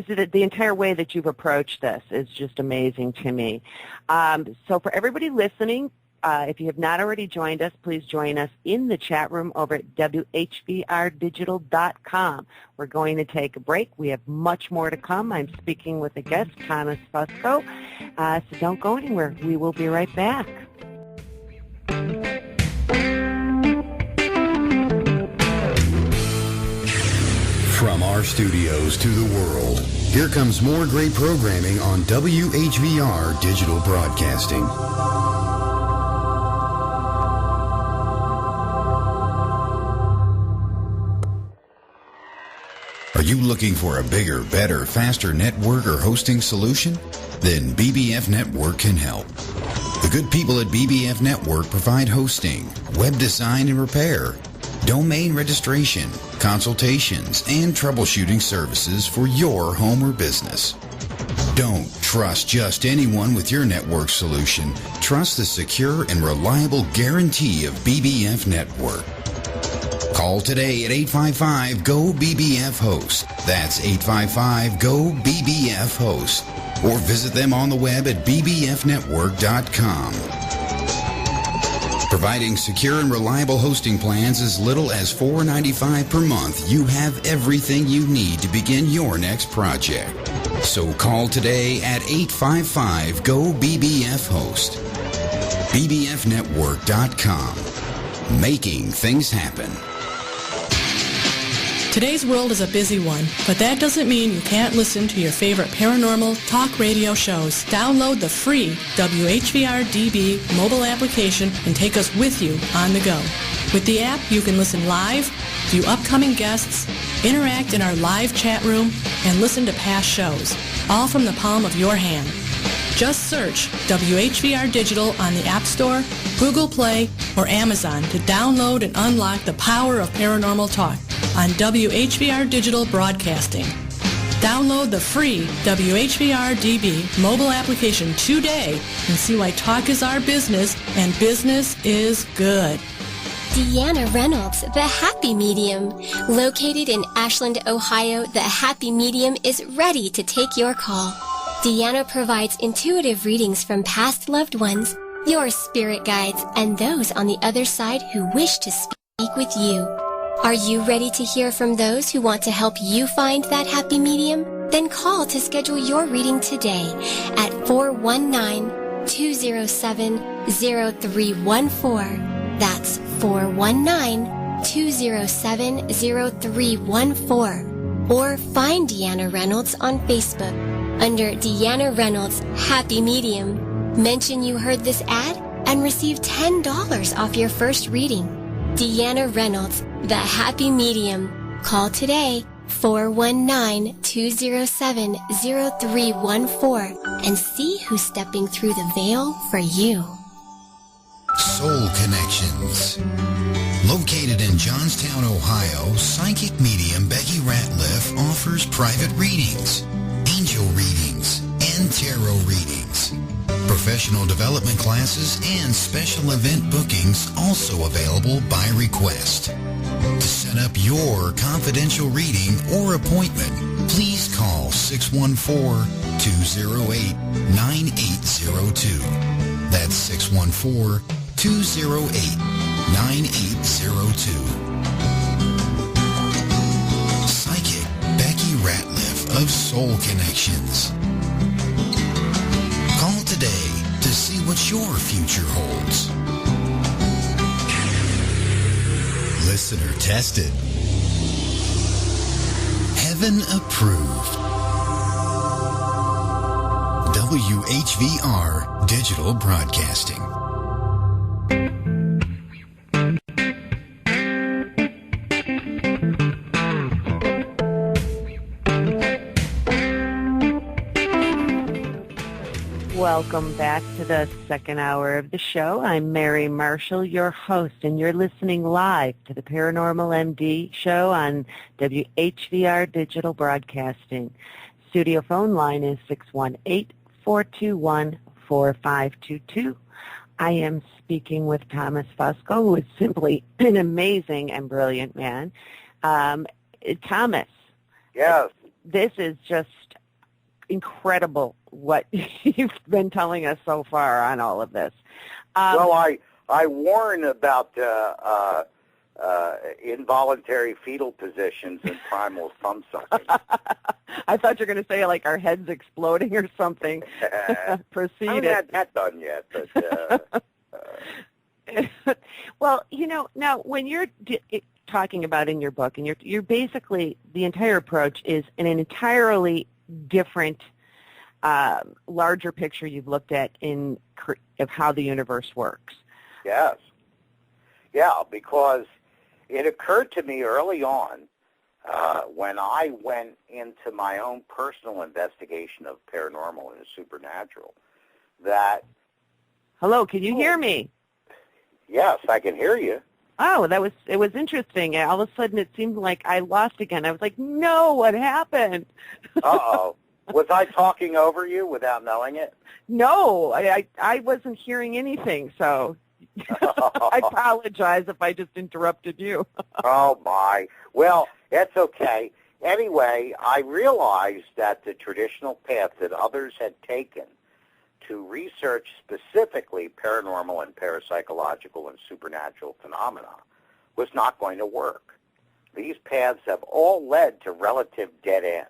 the entire way that you've approached this is just amazing to me. So for everybody listening, if you have not already joined us, please join us in the chat room over at WHVRdigital.com. We're going to take a break. We have much more to come. I'm speaking with a guest, Thomas Fusco. So don't go anywhere. We will be right back. From our studios to the world, here comes more great programming on WHVR Digital Broadcasting. Are you looking for a bigger, better, faster network or hosting solution? Then BBF Network can help. The good people at BBF Network provide hosting, web design and repair, domain registration, consultations, and troubleshooting services for your home or business. Don't trust just anyone with your network solution. Trust the secure and reliable guarantee of BBF Network. Call today at 855-GO-BBF-HOST. That's 855-GO-BBF-HOST. Or visit them on the web at bbfnetwork.com. Providing secure and reliable hosting plans as little as $4.95 per month, you have everything you need to begin your next project. So call today at 855-GO-BBF-HOST. bbfnetwork.com. Making things happen. Today's world is a busy one, but that doesn't mean you can't listen to your favorite paranormal talk radio shows. Download the free WHVR-DB mobile application and take us with you on the go. With the app, you can listen live, view upcoming guests, interact in our live chat room, and listen to past shows, all from the palm of your hand. Just search WHVR Digital on the App Store, Google Play, or Amazon to download and unlock the power of paranormal talk on WHVR Digital Broadcasting. Download the free WHVR-DB mobile application today and see why talk is our business and business is good. Deanna Reynolds, the Happy Medium. Located in Ashland, Ohio, the Happy Medium is ready to take your call. Deanna provides intuitive readings from past loved ones, your spirit guides, and those on the other side who wish to speak with you. Are you ready to hear from those who want to help you find that happy medium? Then call to schedule your reading today at 419-207-0314. That's 419-207-0314. Or find Deanna Reynolds on Facebook under Deanna Reynolds Happy Medium. Mention you heard this ad and receive $10 off your first reading. Deanna Reynolds, the Happy Medium. Call today, 419-207-0314 and see who's stepping through the veil for you. Soul Connections. Located in Johnstown, Ohio, psychic medium Becky Ratliff offers private readings, angel readings, and tarot readings. Professional development classes and special event bookings also available by request. To set up your confidential reading or appointment, please call 614-208-9802. That's 614-208-9802. Psychic Becky Ratliff of Soul Connections. Call today to see what your future holds. Listener tested. Heaven approved. WHVR Digital Broadcasting. Welcome back to the second hour of the show. I'm Mary Marshall, your host, and you're listening live to the Paranormal MD Show on WHVR Digital Broadcasting. Studio phone line is 618-421-4522. I am speaking with Thomas Fusco, who is simply an amazing and brilliant man. Thomas. Yes. This is just incredible what you've been telling us so far on all of this. Well, I warn about involuntary fetal positions and primal thumb sucking. I thought you were going to say like our heads exploding or something. Proceed. I haven't had that done yet, but well, you know, now when you're talking about in your book, and you're basically, the entire approach is an entirely different, larger picture you've looked at of how the universe works. Yes. Yeah, because it occurred to me early on when I went into my own personal investigation of paranormal and supernatural that... Hello, can you hear me? Yes, I can hear you. Oh, it was interesting. All of a sudden it seemed like I lost again. I was like, no, what happened? Uh-oh. Was I talking over you without knowing it? No, I wasn't hearing anything, so I apologize if I just interrupted you. Oh, my. Well, that's okay. Anyway, I realized that the traditional path that others had taken to research specifically paranormal and parapsychological and supernatural phenomena was not going to work. These paths have all led to relative dead ends,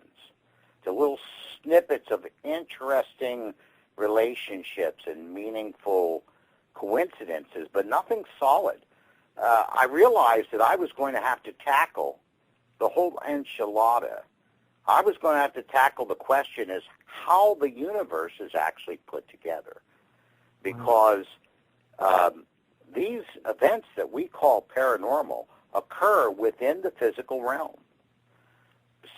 to little snippets of interesting relationships and meaningful coincidences, but nothing solid. I realized that I was going to have to tackle the whole enchilada. I was going to have to tackle the question is how the universe is actually put together. Because these events that we call paranormal occur within the physical realm.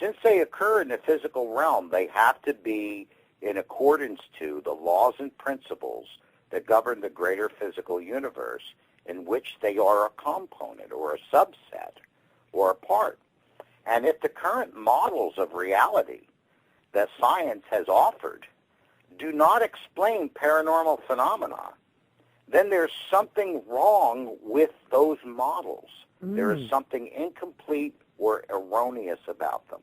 Since they occur in the physical realm, they have to be in accordance to the laws and principles that govern the greater physical universe in which they are a component or a subset or a part. And if the current models of reality that science has offered do not explain paranormal phenomena, then there's something wrong with those models. There is something incomplete or erroneous about them.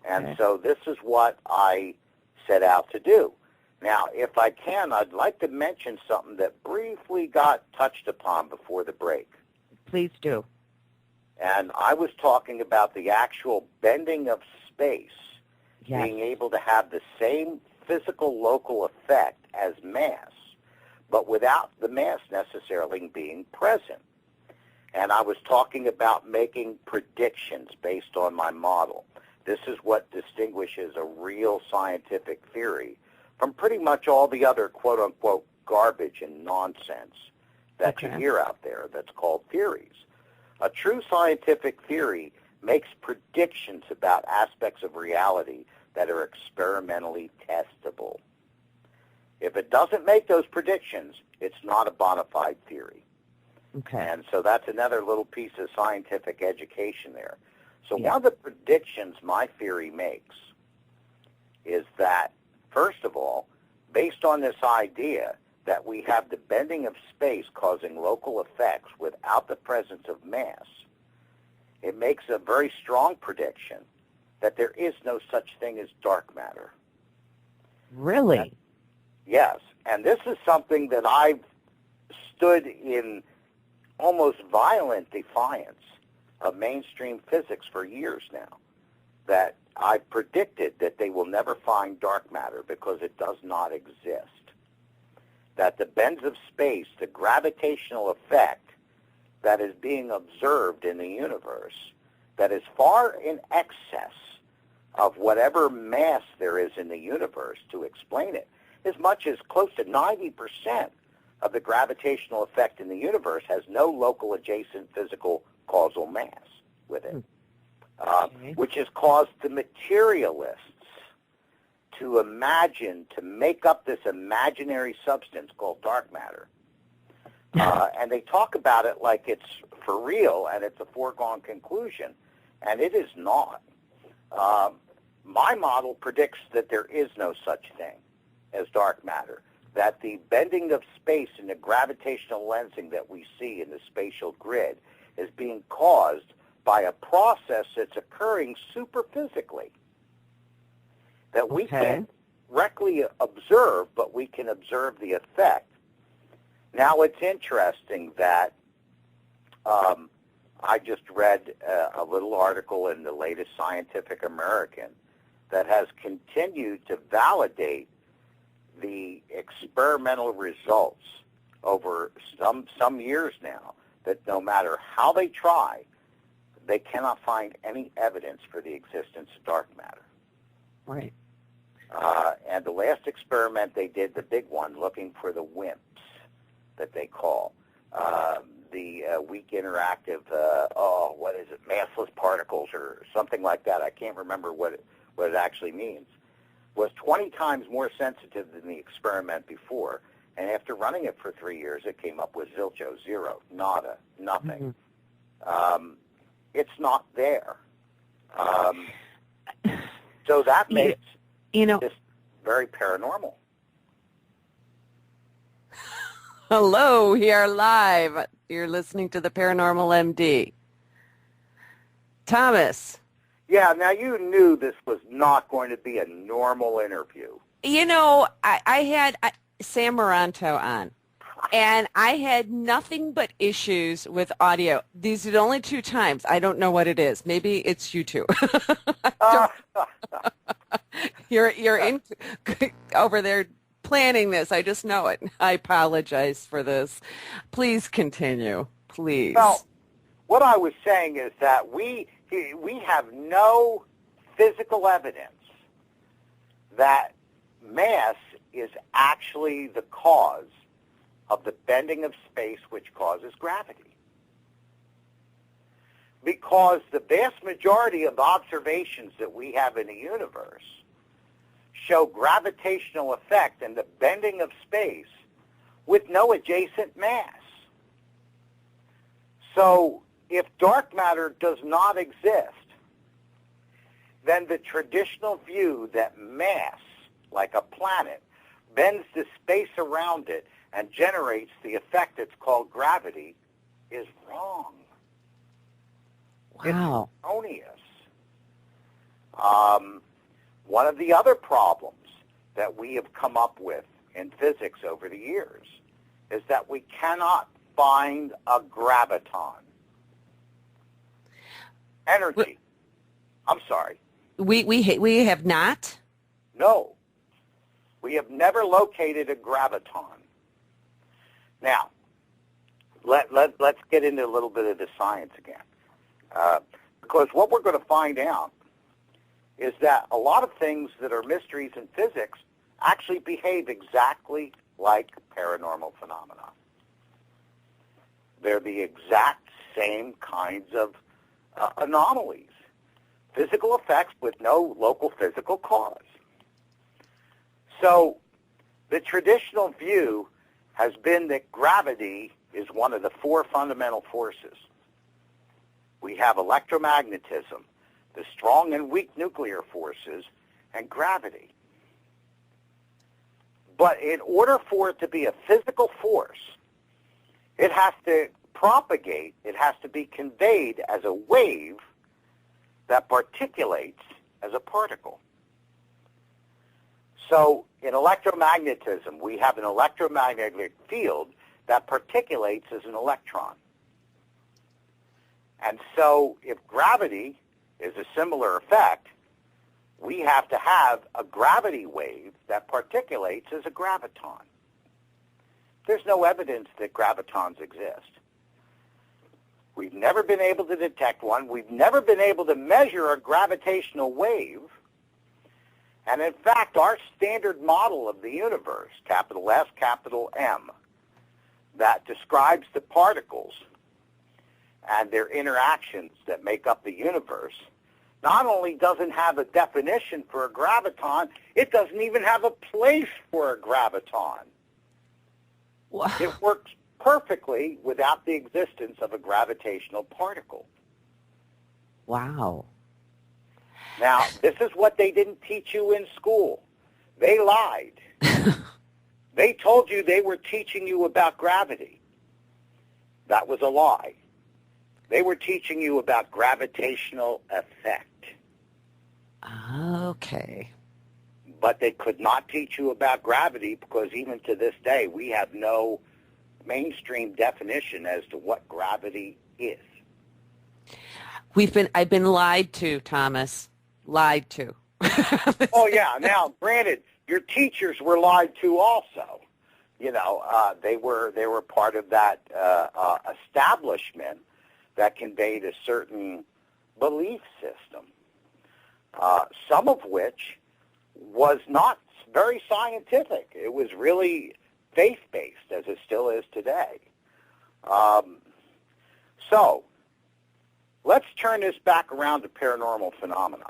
And so this is what I set out to do. Now, if I can, I'd like to mention something that briefly got touched upon before the break. Please do. And I was talking about the actual bending of space, being able to have the same physical local effect as mass, but without the mass necessarily being present. And I was talking about making predictions based on my model. This is what distinguishes a real scientific theory from pretty much all the other quote-unquote garbage and nonsense that you hear out there that's called theories. A true scientific theory makes predictions about aspects of reality that are experimentally testable. If it doesn't make those predictions, it's not a bona fide theory. Okay. And so that's another little piece of scientific education there. So Yeah. one of the predictions my theory makes is that, first of all, based on this idea that we have the bending of space causing local effects without the presence of mass, it makes a very strong prediction that there is no such thing as dark matter. Really? Yes, and this is something that I've stood in almost violent defiance of mainstream physics for years now, that I predicted that they will never find dark matter because it does not exist. That the bends of space, the gravitational effect that is being observed in the universe, that is far in excess of whatever mass there is in the universe to explain it, as much as close to 90% of the gravitational effect in the universe has no local adjacent physical causal mass with it, which has caused the materialists to imagine, to make up this imaginary substance called dark matter. And they talk about it like it's for real and it's a foregone conclusion, and it is not. My model predicts that there is no such thing as dark matter, that the bending of space and the gravitational lensing that we see in the spatial grid is being caused by a process that's occurring superphysically, that we can't directly observe, but we can observe the effect. Now, it's interesting that I just read a little article in the latest Scientific American that has continued to validate the experimental results over some years now, that no matter how they try, they cannot find any evidence for the existence of dark matter. Right. And the last experiment they did, the big one, looking for the WIMPs that they call, the weak interactive, what is it, massless particles or something like that. I can't remember what it actually means, was 20 times more sensitive than the experiment before. And after running it for 3 years, it came up with zilcho, zero, nada, nothing. Mm-hmm. It's not there. So that makes this very paranormal. Hello, we are live. You're listening to the Paranormal MD. Thomas. Yeah, now you knew this was not going to be a normal interview. You know, I had Sam Moranto on, and I had nothing but issues with audio. These are the only 2 times. I don't know what it is. Maybe it's you two. You're in over there planning this. I just know it. I apologize for this. Please continue, please. Well, what I was saying is that we have no physical evidence that mass is actually the cause of the bending of space which causes gravity. Because the vast majority of observations that we have in the universe show gravitational effect and the bending of space with no adjacent mass. So if dark matter does not exist, then the traditional view that mass, like a planet, bends the space around it and generates the effect that's called gravity is wrong. Wow. It's erroneous. One of the other problems that we have come up with in physics over the years is that we cannot find a graviton. Energy. I'm sorry. We have not? No. We have never located a graviton. Now, let's get into a little bit of the science again. Because what we're going to find out is that a lot of things that are mysteries in physics actually behave exactly like paranormal phenomena. They're the exact same kinds of anomalies physical effects with no local physical cause. So the traditional view has been that gravity is one of the four fundamental forces. We have electromagnetism, the strong and weak nuclear forces, and gravity. But in order for it to be a physical force, it has to propagate, it has to be conveyed as a wave that particulates as a particle. So in electromagnetism, we have an electromagnetic field that particulates as an electron. And so if gravity is a similar effect, we have to have a gravity wave that particulates as a graviton. There's no evidence that gravitons exist. We've never been able to detect one. We've never been able to measure a gravitational wave. And in fact, our standard model of the universe, capital S, capital M, that describes the particles and their interactions that make up the universe, not only doesn't have a definition for a graviton, it doesn't even have a place for a graviton. Wow. It works perfectly without the existence of a gravitational particle. Wow. Now, this is what they didn't teach you in school. They lied. They told you they were teaching you about gravity. That was a lie. They were teaching you about gravitational effect. Okay. But they could not teach you about gravity because even to this day, we have no mainstream definition as to what gravity is. I've been lied to, Thomas. Lied to. Oh, yeah. Now, granted, your teachers were lied to also. You know, they were part of that establishment that conveyed a certain belief system, some of which was not very scientific. It was really faith-based, as it still is today. So let's turn this back around to paranormal phenomena.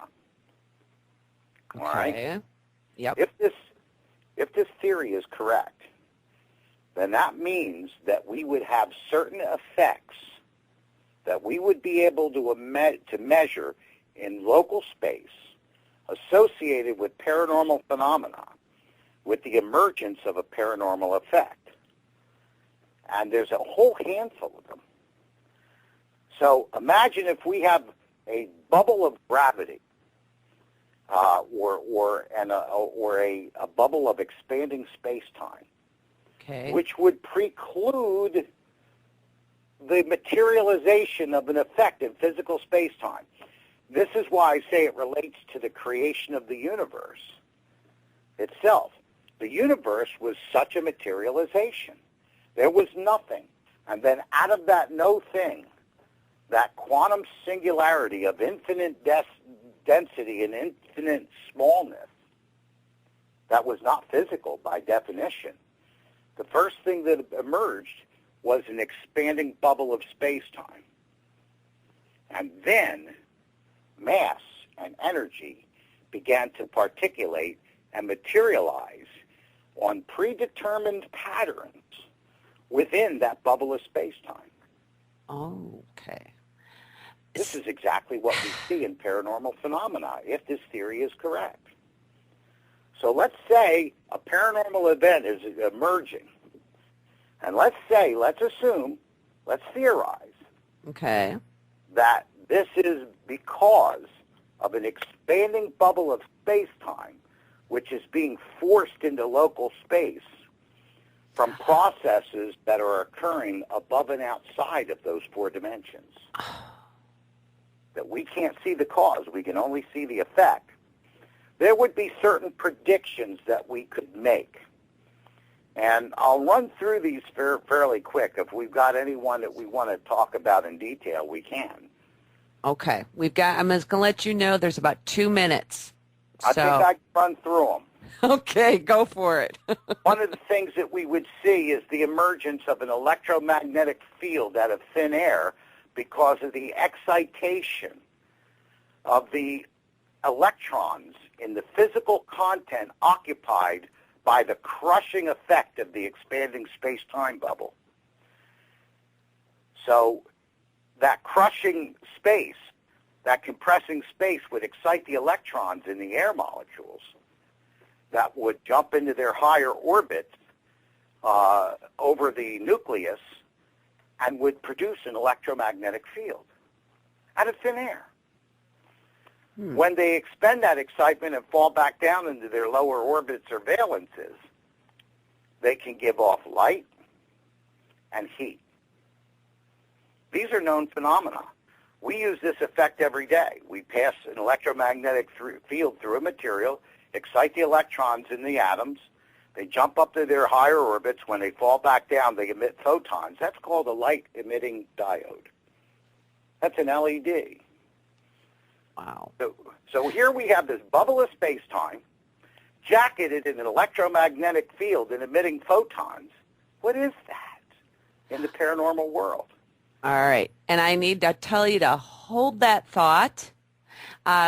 Okay. All right? Yep. If this theory is correct, then that means that we would have certain effects that we would be able to measure in local space associated with paranormal phenomena with the emergence of a paranormal effect. And there's a whole handful of them. So imagine if we have a bubble of gravity or a bubble of expanding space-time, Okay. which would preclude the materialization of an effect in physical space-time. This is why I say it relates to the creation of the universe itself. The universe was such a materialization. There was nothing. And then out of that no thing, that quantum singularity of infinite density and infinite smallness, that was not physical by definition. The first thing that emerged was an expanding bubble of space-time. And then mass and energy began to particulate and materialize on predetermined patterns within that bubble of space-time. Okay. This is exactly what we see in paranormal phenomena, if this theory is correct. So let's say a paranormal event is emerging. And let's assume, let's theorize Okay. that this is because of an expanding bubble of space-time, which is being forced into local space from processes that are occurring above and outside of those four dimensions. That we can't see the cause, we can only see the effect. There would be certain predictions that we could make. And I'll run through these fairly quick. If we've got anyone that we want to talk about in detail, we can. Okay. I'm just going to let you know there's about 2 minutes. I think I can run through them. Okay, go for it. One of the things that we would see is the emergence of an electromagnetic field out of thin air because of the excitation of the electrons in the physical content occupied by the crushing effect of the expanding space-time bubble. So that crushing space, that compressing space would excite the electrons in the air molecules that would jump into their higher orbits over the nucleus and would produce an electromagnetic field out of thin air. When they expend that excitement and fall back down into their lower orbits or valences, they can give off light and heat. These are known phenomena. We use this effect every day. We pass an electromagnetic field through a material, excite the electrons in the atoms. They jump up to their higher orbits. When they fall back down, they emit photons. That's called a light-emitting diode. That's an LED. Wow. So here we have this bubble of space-time, jacketed in an electromagnetic field and emitting photons. What is that in the paranormal world? All right. And I need to tell you to hold that thought.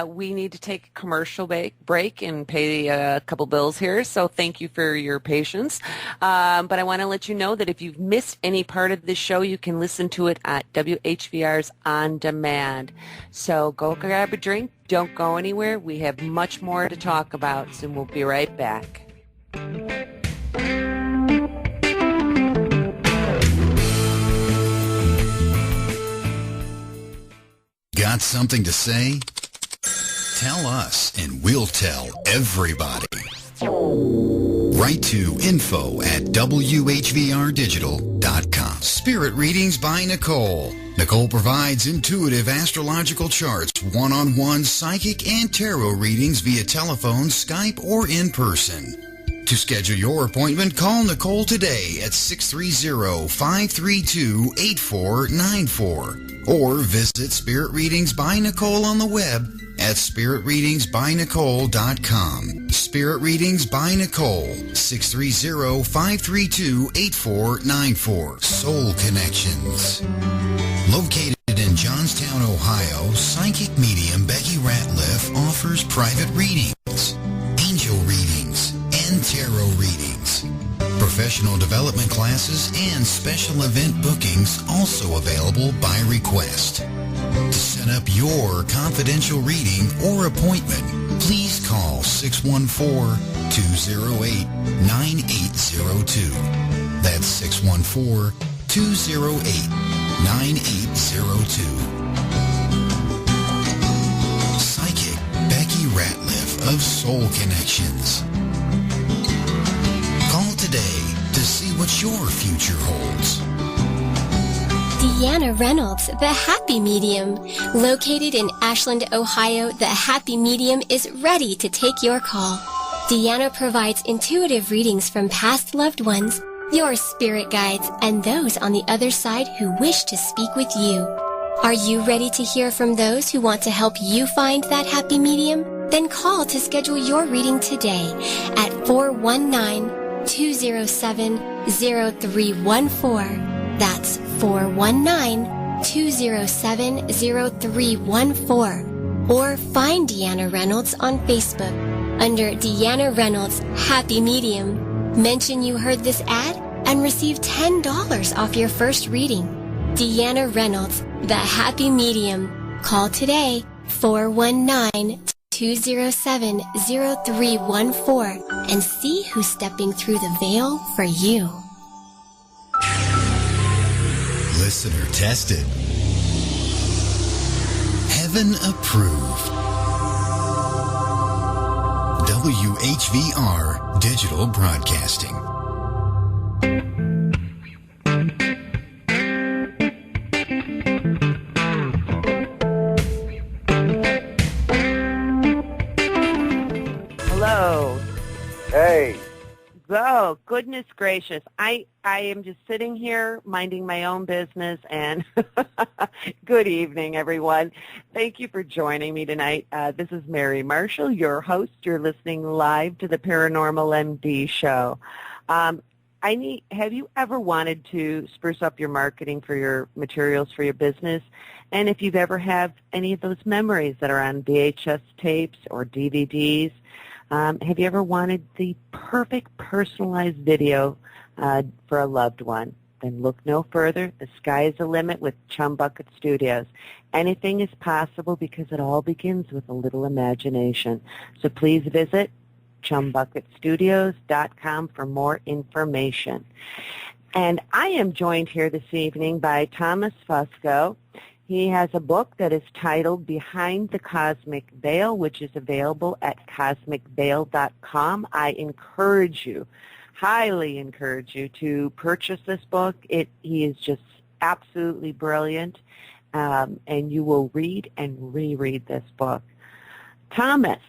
We need to take a commercial break and pay a couple bills here, so thank you for your patience. But I want to let you know that if you've missed any part of this show, you can listen to it at WHVR's On Demand. So go grab a drink. Don't go anywhere. We have much more to talk about, so we'll be right back. Got something to say? Tell us, and we'll tell everybody. Write to info@WHVRdigital.com. Spirit Readings by Nicole. Nicole provides intuitive astrological charts, one-on-one psychic and tarot readings via telephone, Skype, or in person. To schedule your appointment, call Nicole today at 630-532-8494 or visit Spirit Readings by Nicole on the web at spiritreadingsbynicole.com. Spirit Readings by Nicole, 630-532-8494. Soul Connections. Located in Johnstown, Ohio, psychic medium Becky Ratliff offers private readings, angel readings, and tarot readings. Professional development classes and special event bookings also available by request. To set up your confidential reading or appointment, please call 614-208-9802. That's 614-208-9802. Psychic Becky Ratliff of Soul Connections. Call today to see what your future holds. Deanna Reynolds, the Happy Medium. Located in Ashland, Ohio, the Happy Medium is ready to take your call. Deanna provides intuitive readings from past loved ones, your spirit guides, and those on the other side who wish to speak with you. Are you ready to hear from those who want to help you find that happy medium? Then call to schedule your reading today at 419-207-0314. That's 419-207-0314. Or find Deanna Reynolds on Facebook under Deanna Reynolds Happy Medium. Mention you heard this ad and receive $10 off your first reading. Deanna Reynolds, the Happy Medium. Call today, 419-207-0314, and see who's stepping through the veil for you. Listener tested. Heaven approved. WHVR Digital Broadcasting. Hello. Hey. Oh, goodness gracious. I am just sitting here minding my own business, and good evening, everyone. Thank you for joining me tonight. This is Mary Marshall, your host. You're listening live to the Paranormal MD Show. have you ever wanted to spruce up your marketing for your materials for your business? And if you've ever had any of those memories that are on VHS tapes or DVDs, have you ever wanted the perfect personalized video for a loved one? Then look no further. The sky is the limit with Chum Bucket Studios. Anything is possible because it all begins with a little imagination. So please visit chumbucketstudios.com for more information. And I am joined here this evening by Thomas Fusco. He has a book that is titled Behind the Cosmic Veil, which is available at cosmicveil.com. I highly encourage you to purchase this book. He is just absolutely brilliant, and you will read and reread this book. Thomas.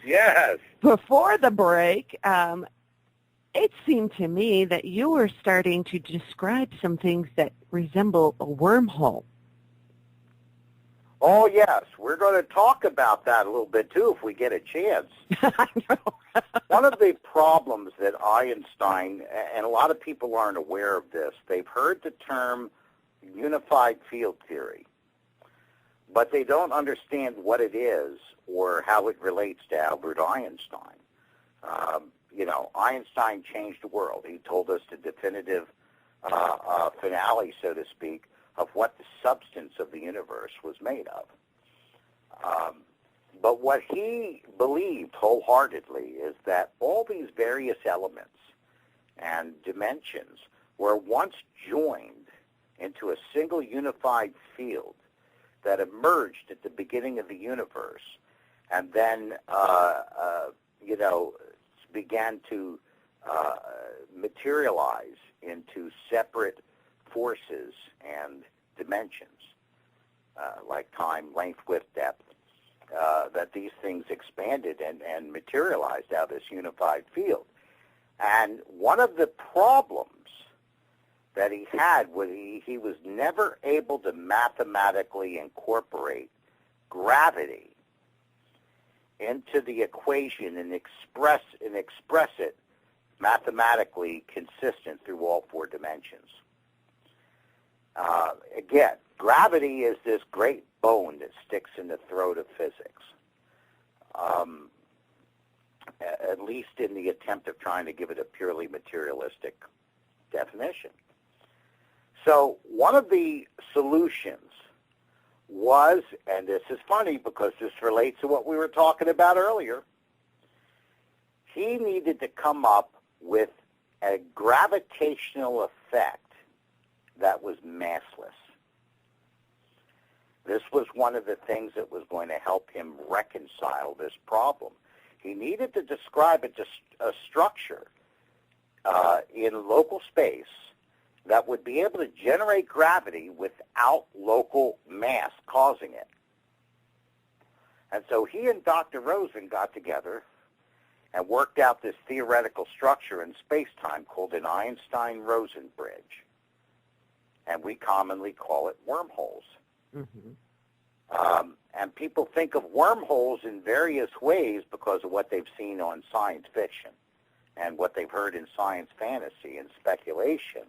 Yes. Before the break, it seemed to me that you were starting to describe some things that resemble a wormhole. Oh, yes. We're going to talk about that a little bit, too, if we get a chance. I know. One of the problems that Einstein, and a lot of people aren't aware of this, they've heard the term unified field theory, but they don't understand what it is or how it relates to Albert Einstein. Einstein changed the world. He told us the definitive finale, so to speak, of what the substance of the universe was made of. But what he believed wholeheartedly is that all these various elements and dimensions were once joined into a single unified field that emerged at the beginning of the universe and then, began to materialize into separate forces and dimensions, like time, length, width, depth, that these things expanded and materialized out of this unified field. And one of the problems that he had was he was never able to mathematically incorporate gravity into the equation and express it mathematically consistent through all four dimensions. Again, gravity is this great bone that sticks in the throat of physics, at least in the attempt of trying to give it a purely materialistic definition. So one of the solutions was, and this is funny because this relates to what we were talking about earlier, he needed to come up with a gravitational effect that was massless. This was one of the things that was going to help him reconcile this problem. He needed to describe a structure in local space that would be able to generate gravity without local mass causing it. And so he and Dr. Rosen got together and worked out this theoretical structure in space-time called an Einstein-Rosen bridge. And we commonly call it wormholes. Mm-hmm. And people think of wormholes in various ways because of what they've seen on science fiction and what they've heard in science fantasy and speculation,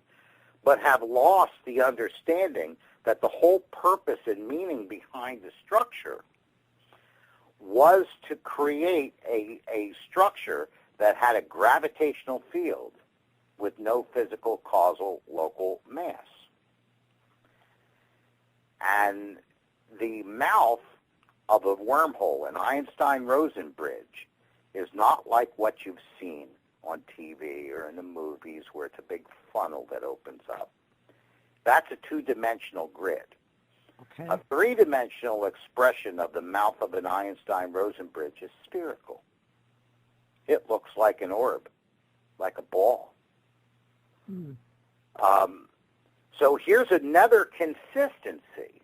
but have lost the understanding that the whole purpose and meaning behind the structure was to create a structure that had a gravitational field with no physical causal local mass. And the mouth of a wormhole, an Einstein-Rosen bridge, is not like what you've seen on TV or in the movies where it's a big funnel that opens up. That's a two-dimensional grid. Okay. A three-dimensional expression of the mouth of an Einstein-Rosen bridge is spherical. It looks like an orb, like a ball. Hmm. So here's another consistency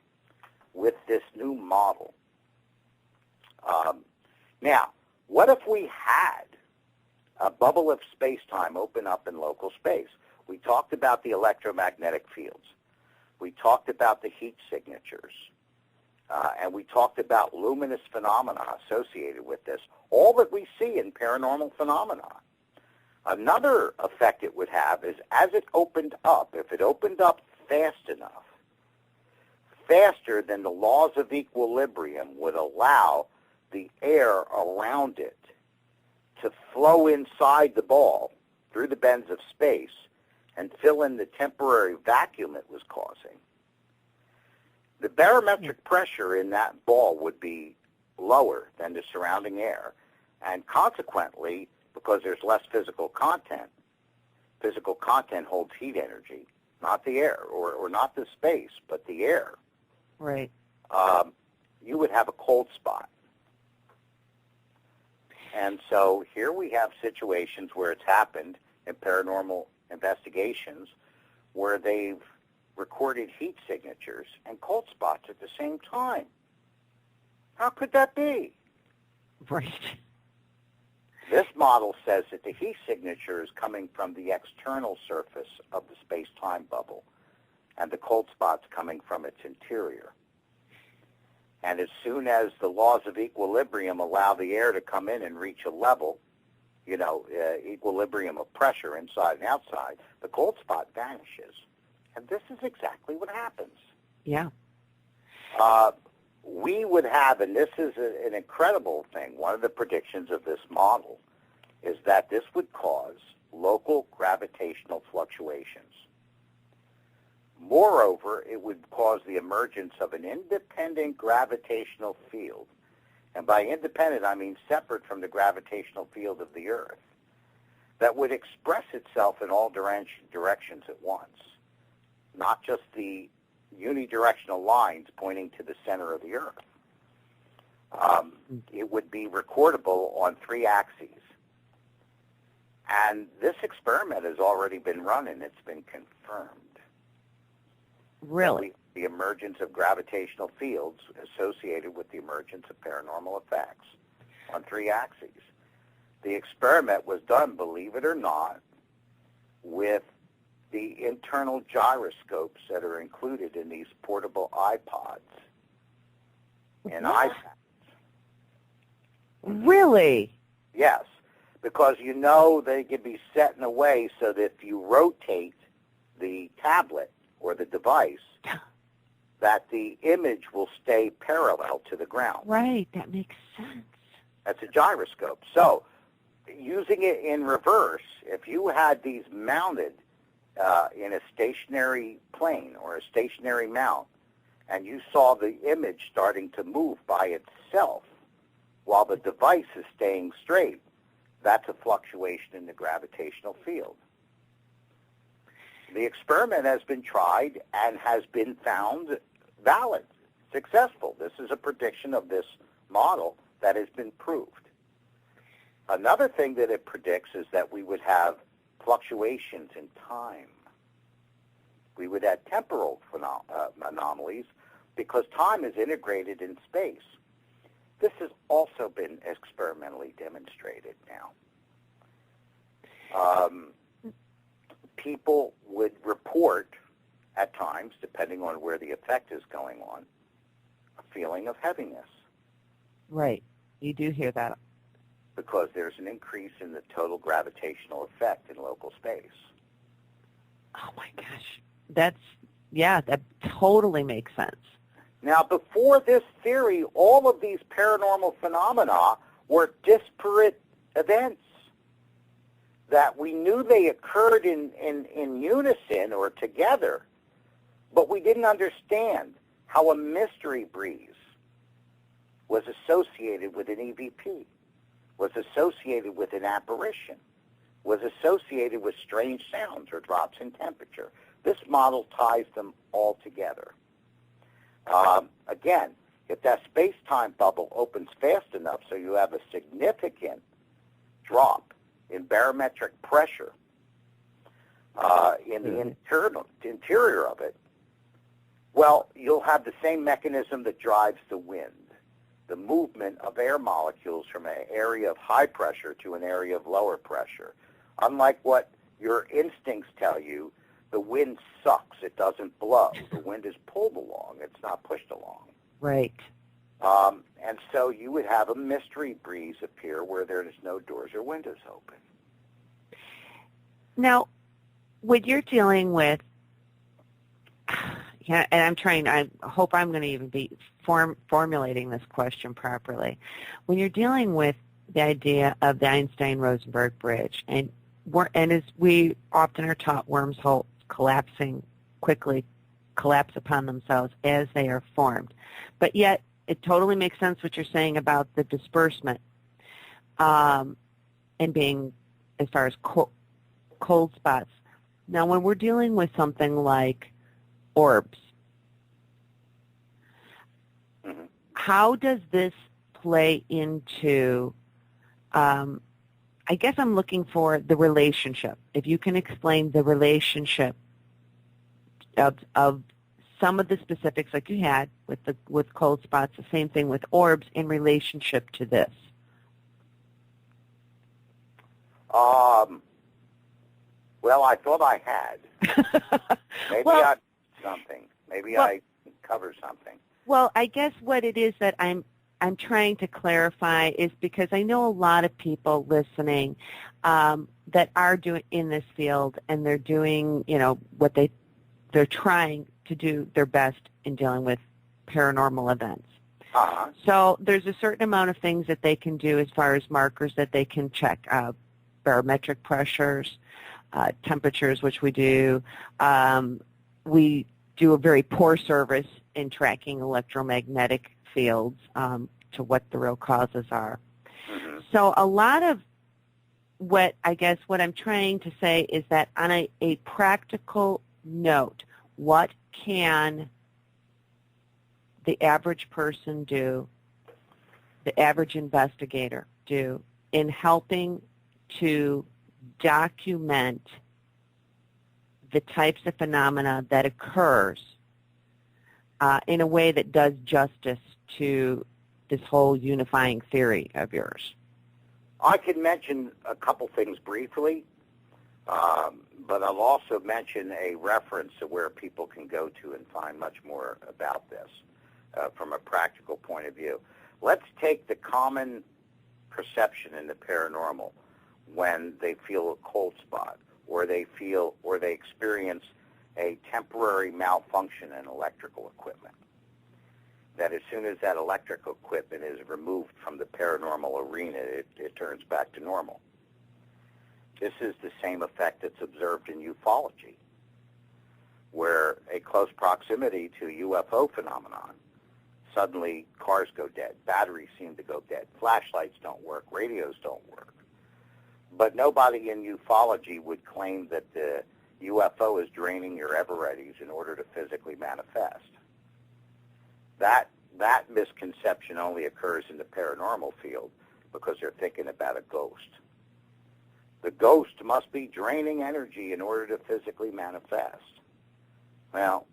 with this new model. Now, what if we had a bubble of space-time open up in local space? We talked about the electromagnetic fields. We talked about the heat signatures. And we talked about luminous phenomena associated with this, all that we see in paranormal phenomena. Another effect it would have is as it opened up, if it opened up fast enough, faster than the laws of equilibrium would allow the air around it to flow inside the ball through the bends of space and fill in the temporary vacuum it was causing, the barometric pressure in that ball would be lower than the surrounding air, and consequently, because there's less physical content holds heat energy, not the air, or not the space, but the air. Right. You would have a cold spot. And so here we have situations where it's happened in paranormal investigations where they've recorded heat signatures and cold spots at the same time. How could that be? Right. This model says that the heat signature is coming from the external surface of the space-time bubble, and the cold spot's coming from its interior. And as soon as the laws of equilibrium allow the air to come in and reach a level, equilibrium of pressure inside and outside, the cold spot vanishes. And this is exactly what happens. Yeah. We would have, and this is an incredible thing, one of the predictions of this model is that this would cause local gravitational fluctuations. Moreover, it would cause the emergence of an independent gravitational field. And by independent, I mean separate from the gravitational field of the Earth, that would express itself in all directions at once, not just the unidirectional lines pointing to the center of the Earth. It would be recordable on 3 axes. And this experiment has already been run, and it's been confirmed. Really? The emergence of gravitational fields associated with the emergence of paranormal effects on 3 axes. The experiment was done, believe it or not, with the internal gyroscopes that are included in these portable iPods and iPads. Really? Yes, because they can be set in a way so that if you rotate the tablet or the device, that the image will stay parallel to the ground. Right, that makes sense. That's a gyroscope. So, using it in reverse, if you had these mounted in a stationary plane or a stationary mount, and you saw the image starting to move by itself while the device is staying straight, that's a fluctuation in the gravitational field. The experiment has been tried and has been found valid, successful. This is a prediction of this model that has been proved. Another thing that it predicts is that we would have fluctuations in time. We would have temporal anomalies because time is integrated in space. This has also been experimentally demonstrated now. People would report at times, depending on where the effect is going on, a feeling of heaviness. Right. You do hear that. Because there's an increase in the total gravitational effect in local space. Oh, my gosh. That totally makes sense. Now, before this theory, all of these paranormal phenomena were disparate events that we knew they occurred in unison or together, but we didn't understand how a mystery breeze was associated with an EVP, was associated with an apparition, was associated with strange sounds or drops in temperature. This model ties them all together. Again, if that space-time bubble opens fast enough so you have a significant drop in barometric pressure in the interior of it, well, you'll have the same mechanism that drives the wind, the movement of air molecules from an area of high pressure to an area of lower pressure. Unlike what your instincts tell you, the wind sucks. It doesn't blow. The wind is pulled along. It's not pushed along. Right. And so you would have a mystery breeze appear where there's no doors or windows open. Now, when you're dealing with, yeah, and I hope I'm going to even be formulating this question properly. When you're dealing with the idea of the Einstein-Rosenberg bridge, and as we often are taught, wormholes quickly collapse upon themselves as they are formed. But yet, it totally makes sense what you're saying about the disbursement and being, as far as cold spots. Now, when we're dealing with something like orbs, how does this play into, I guess I'm looking for the relationship. If you can explain the relationship of some of the specifics like you had with cold spots, the same thing with orbs in relationship to this. Well, I thought I had. Maybe I something. Maybe I cover something. Well, I guess what it is that I'm trying to clarify is because I know a lot of people listening that are doing in this field, and they're doing, what they're trying to do their best in dealing with paranormal events. Uh-huh. So there's a certain amount of things that they can do as far as markers that they can check, barometric pressures, temperatures, which we do. We do a very poor service in tracking electromagnetic fields to what the real causes are. Mm-hmm. So a lot of what I'm trying to say is that on a practical note, what can the average person do, the average investigator do, in helping to document the types of phenomena that occurs in a way that does justice to this whole unifying theory of yours? I can mention a couple things briefly, but I'll also mention a reference to where people can go to and find much more about this from a practical point of view. Let's take the common perception in the paranormal when they feel a cold spot, or they experience a temporary malfunction in electrical equipment. That as soon as that electrical equipment is removed from the paranormal arena, it turns back to normal. This is the same effect that's observed in ufology, where a close proximity to UFO phenomenon, suddenly cars go dead, batteries seem to go dead, flashlights don't work, radios don't work. But nobody in ufology would claim that the UFO is draining your ever-readies in order to physically manifest. That misconception only occurs in the paranormal field because they're thinking about a ghost. The ghost must be draining energy in order to physically manifest. Well,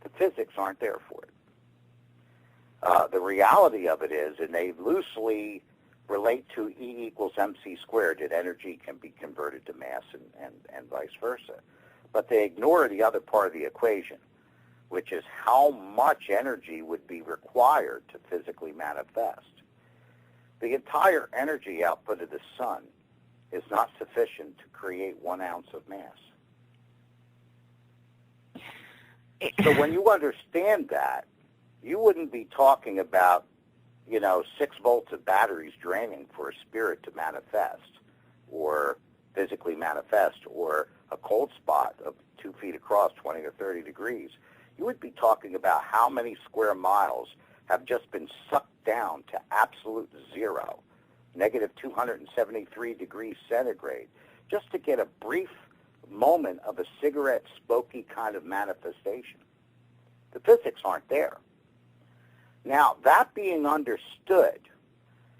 the physics aren't there for it. The reality of it is, and they loosely relate to E equals MC squared, that energy can be converted to mass and vice versa. But they ignore the other part of the equation, which is how much energy would be required to physically manifest. The entire energy output of the sun is not sufficient to create 1 ounce of mass. So when you understand that, you wouldn't be talking about, 6 volts of batteries draining for a spirit to manifest or physically manifest, or a cold spot of 2 feet across, 20 or 30 degrees. You would be talking about how many square miles have just been sucked down to absolute zero, negative 273 degrees centigrade, just to get a brief moment of a cigarette smoky kind of manifestation. The physics aren't there. Now, that being understood,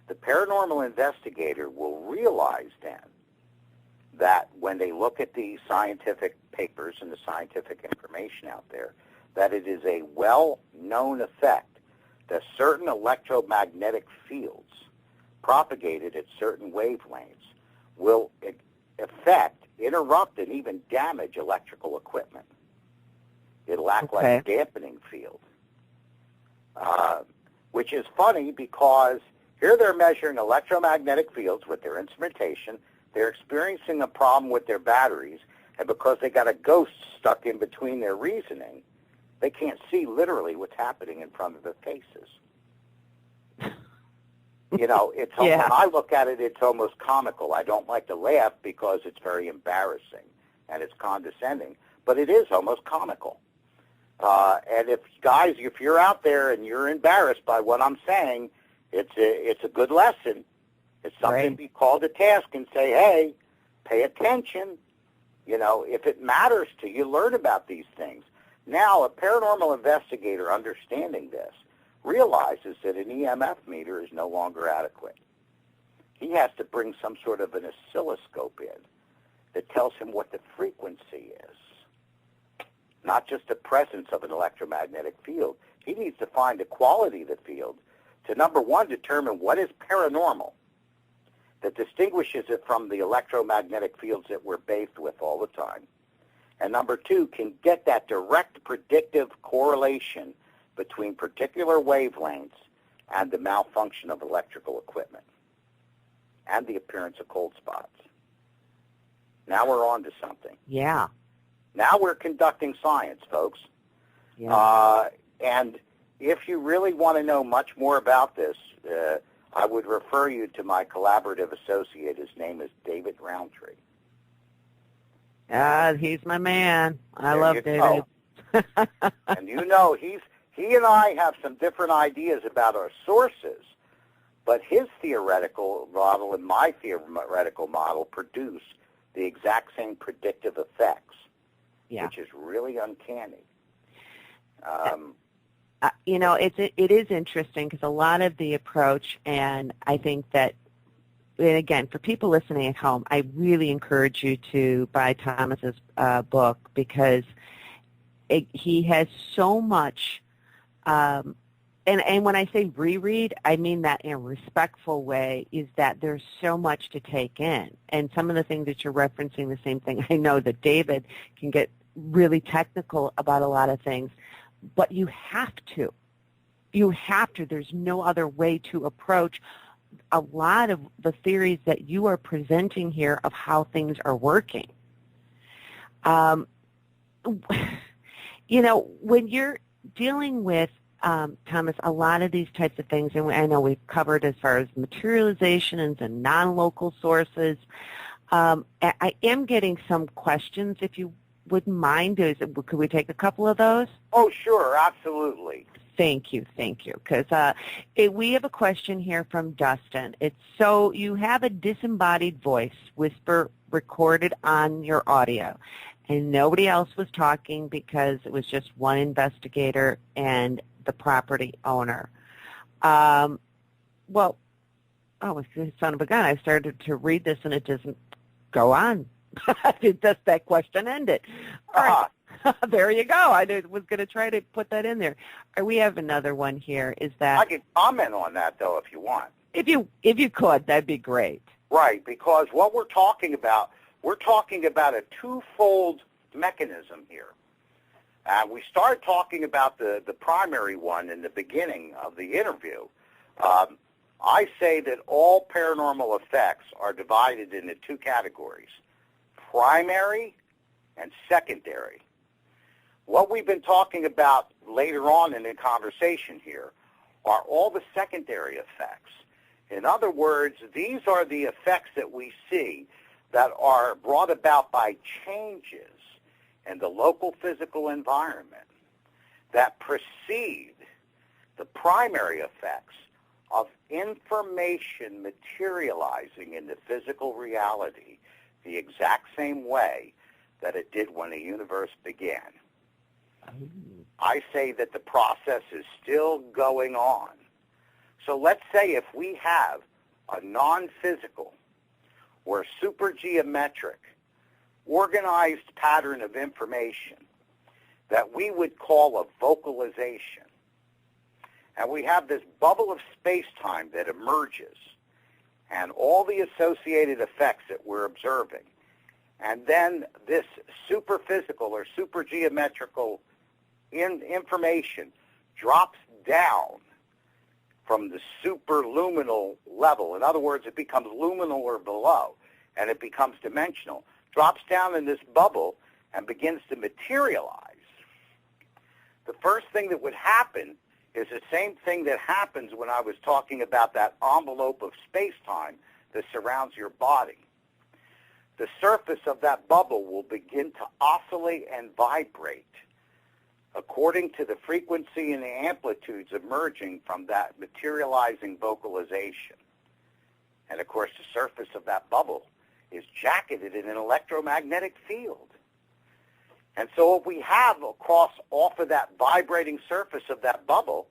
the paranormal investigator will realize then that when they look at the scientific papers and the scientific information out there, that it is a well-known effect that certain electromagnetic fields propagated at certain wavelengths will affect, interrupt, and even damage electrical equipment. It'll act like a dampening field, which is funny because here they're measuring electromagnetic fields with their instrumentation. They're experiencing a problem with their batteries, and because they got a ghost stuck in between their reasoning, they can't see literally what's happening in front of their faces. You know, when I look at it, it's almost comical. I don't like to laugh because it's very embarrassing and it's condescending, but it is almost comical. And if you're out there and you're embarrassed by what I'm saying, it's a good lesson. It's something to be called to task and say, hey, pay attention. You know, if it matters to you, learn about these things. Now, a paranormal investigator understanding this realizes that an EMF meter is no longer adequate. He has to bring some sort of an oscilloscope in that tells him what the frequency is, not just the presence of an electromagnetic field. He needs to find the quality of the field to, number one, determine what is paranormal that distinguishes it from the electromagnetic fields that we're bathed with all the time. And number two, can get that direct predictive correlation between particular wavelengths and the malfunction of electrical equipment and the appearance of cold spots. Now we're on to something. Yeah. Now we're conducting science, folks. Yeah. And if you really want to know much more about this, I would refer you to my collaborative associate. His name is David Roundtree. He's my man. I love David. And you know, he and I have some different ideas about our sources, but his theoretical model and my theoretical model produce the exact same predictive effects, which is really uncanny. You know, it is interesting because a lot of the approach, and I think that, and again, for people listening at home, I really encourage you to buy Thomas's book because he has so much, and when I say reread, I mean that in a respectful way, is that there's so much to take in. And some of the things that you're referencing, the same thing. I know that David can get really technical about a lot of things, but you have to. You have to. There's no other way to approach a lot of the theories that you are presenting here of how things are working. You know, when you're dealing with, Thomas, a lot of these types of things, and I know we've covered as far as materializations and non-local sources, I am getting some questions, if you wouldn't mind. Could we take a couple of those? Oh, sure, absolutely. Thank you, because we have a question here from Dustin. It's, so you have a disembodied voice whisper recorded on your audio, and nobody else was talking because it was just one investigator and the property owner. Son of a gun, I started to read this and it doesn't go on. Just that question ended. All right. There you go. I was going to try to put that in there. We have another one here. Is that I can comment on that though if you want. If you could, that'd be great. Right, because what we're talking about a twofold mechanism here. We started talking about the primary one in the beginning of the interview. I say that all paranormal effects are divided into two categories, primary and secondary. What we've been talking about later on in the conversation here are all the secondary effects. In other words, these are the effects that we see that are brought about by changes in the local physical environment that precede the primary effects of information materializing in the physical reality the exact same way that it did when the universe began. I say that the process is still going on. So let's say if we have a non-physical or supergeometric organized pattern of information that we would call a vocalization, and we have this bubble of space-time that emerges and all the associated effects that we're observing, and then this superphysical or supergeometrical information drops down from the superluminal level. In other words, it becomes luminal or below. and it becomes dimensional, drops down in this bubble and begins to materialize. The first thing that would happen is the same thing that happens when I was talking about that envelope of space-time that surrounds your body. The surface of that bubble will begin to oscillate and vibrate according to the frequency and the amplitudes emerging from that materializing vocalization. And of course, the surface of that bubble is jacketed in an electromagnetic field. And so what we have off of that vibrating surface of that bubble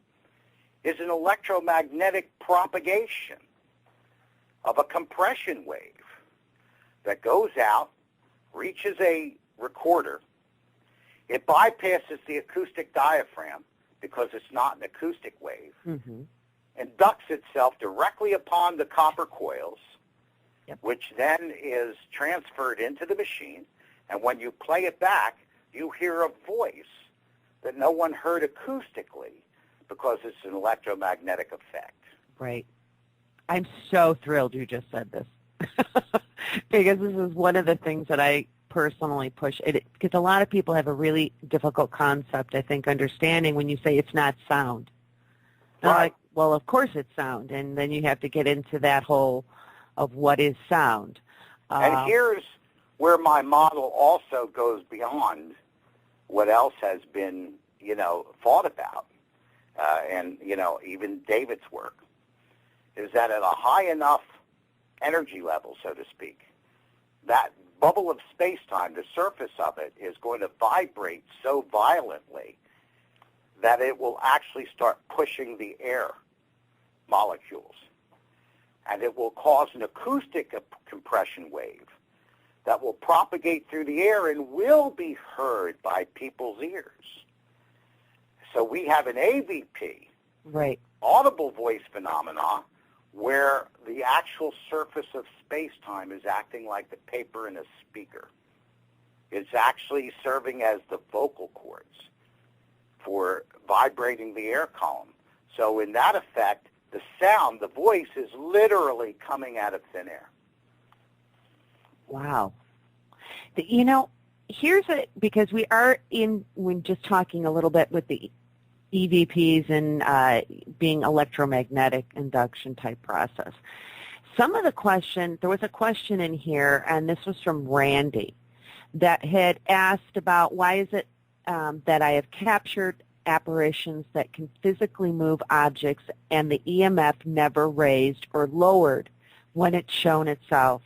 is an electromagnetic propagation of a compression wave that goes out, reaches a recorder. It bypasses the acoustic diaphragm because it's not an acoustic wave, and ducts itself directly upon the copper coils, which then is transferred into the machine. And when you play it back, you hear a voice that no one heard acoustically because it's an electromagnetic effect. Right. I'm so thrilled you just said this because this is one of the things that I personally push. Because a lot of people have a really difficult concept, I think, understanding when you say it's not sound. Right. Like, well, of course it's sound, and then you have to get into that whole of what is sound. And here's where my model also goes beyond what else has been, thought about, and, even David's work, is that at a high enough energy level, so to speak, that bubble of space-time, the surface of it, is going to vibrate so violently that it will actually start pushing the air molecules. And it will cause an acoustic compression wave that will propagate through the air and will be heard by people's ears. So we have an AVP, right, audible voice phenomena, where the actual surface of space-time is acting like the paper in a speaker. It's actually serving as the vocal cords for vibrating the air column. So in that effect, the sound, the voice, is literally coming out of thin air. Wow. Because we are when just talking a little bit with the EVPs and being electromagnetic induction type process. Some of the there was a question in here, and this was from Randy, that had asked about why is it that I have captured apparitions that can physically move objects and the EMF never raised or lowered when it's shown itself,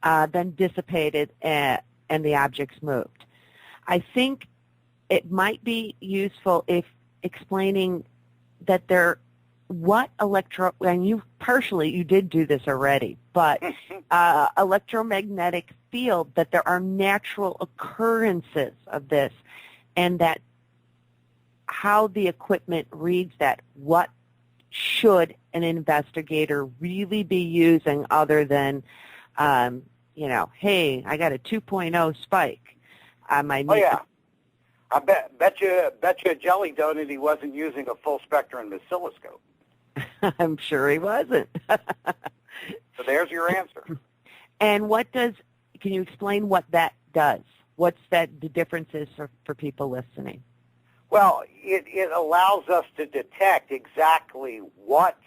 then dissipated and the objects moved. I think it might be useful if explaining that and you did do this already, but electromagnetic field, that there are natural occurrences of this, and that how the equipment reads that. What should an investigator really be using other than, hey, I got a 2.0 spike. I bet you a jelly donut he wasn't using a full spectrum oscilloscope. I'm sure he wasn't. So there's your answer. And can you explain what that does? What's the differences for people listening? Well, it allows us to detect exactly what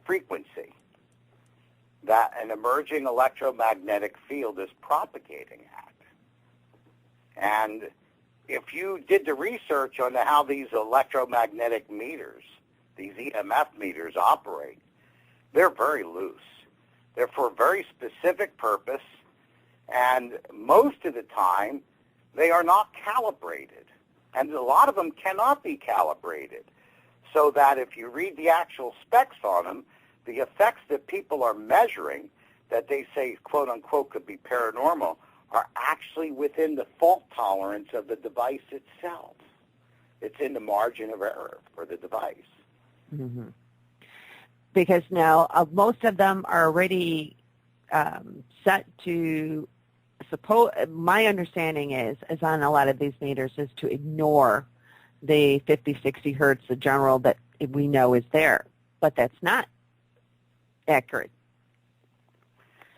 frequency that an emerging electromagnetic field is propagating at. And if you did the research on how these electromagnetic meters, these EMF meters operate, they're very loose. They're for a very specific purpose, and most of the time they are not calibrated. And a lot of them cannot be calibrated, so that if you read the actual specs on them, the effects that people are measuring that they say, quote unquote, could be paranormal are actually within the fault tolerance of the device itself. It's in the margin of error for the device. Mm-hmm. Because now most of them are already set to my understanding is on a lot of these meters is to ignore the 50, 60 hertz, the general that we know is there. But that's not accurate.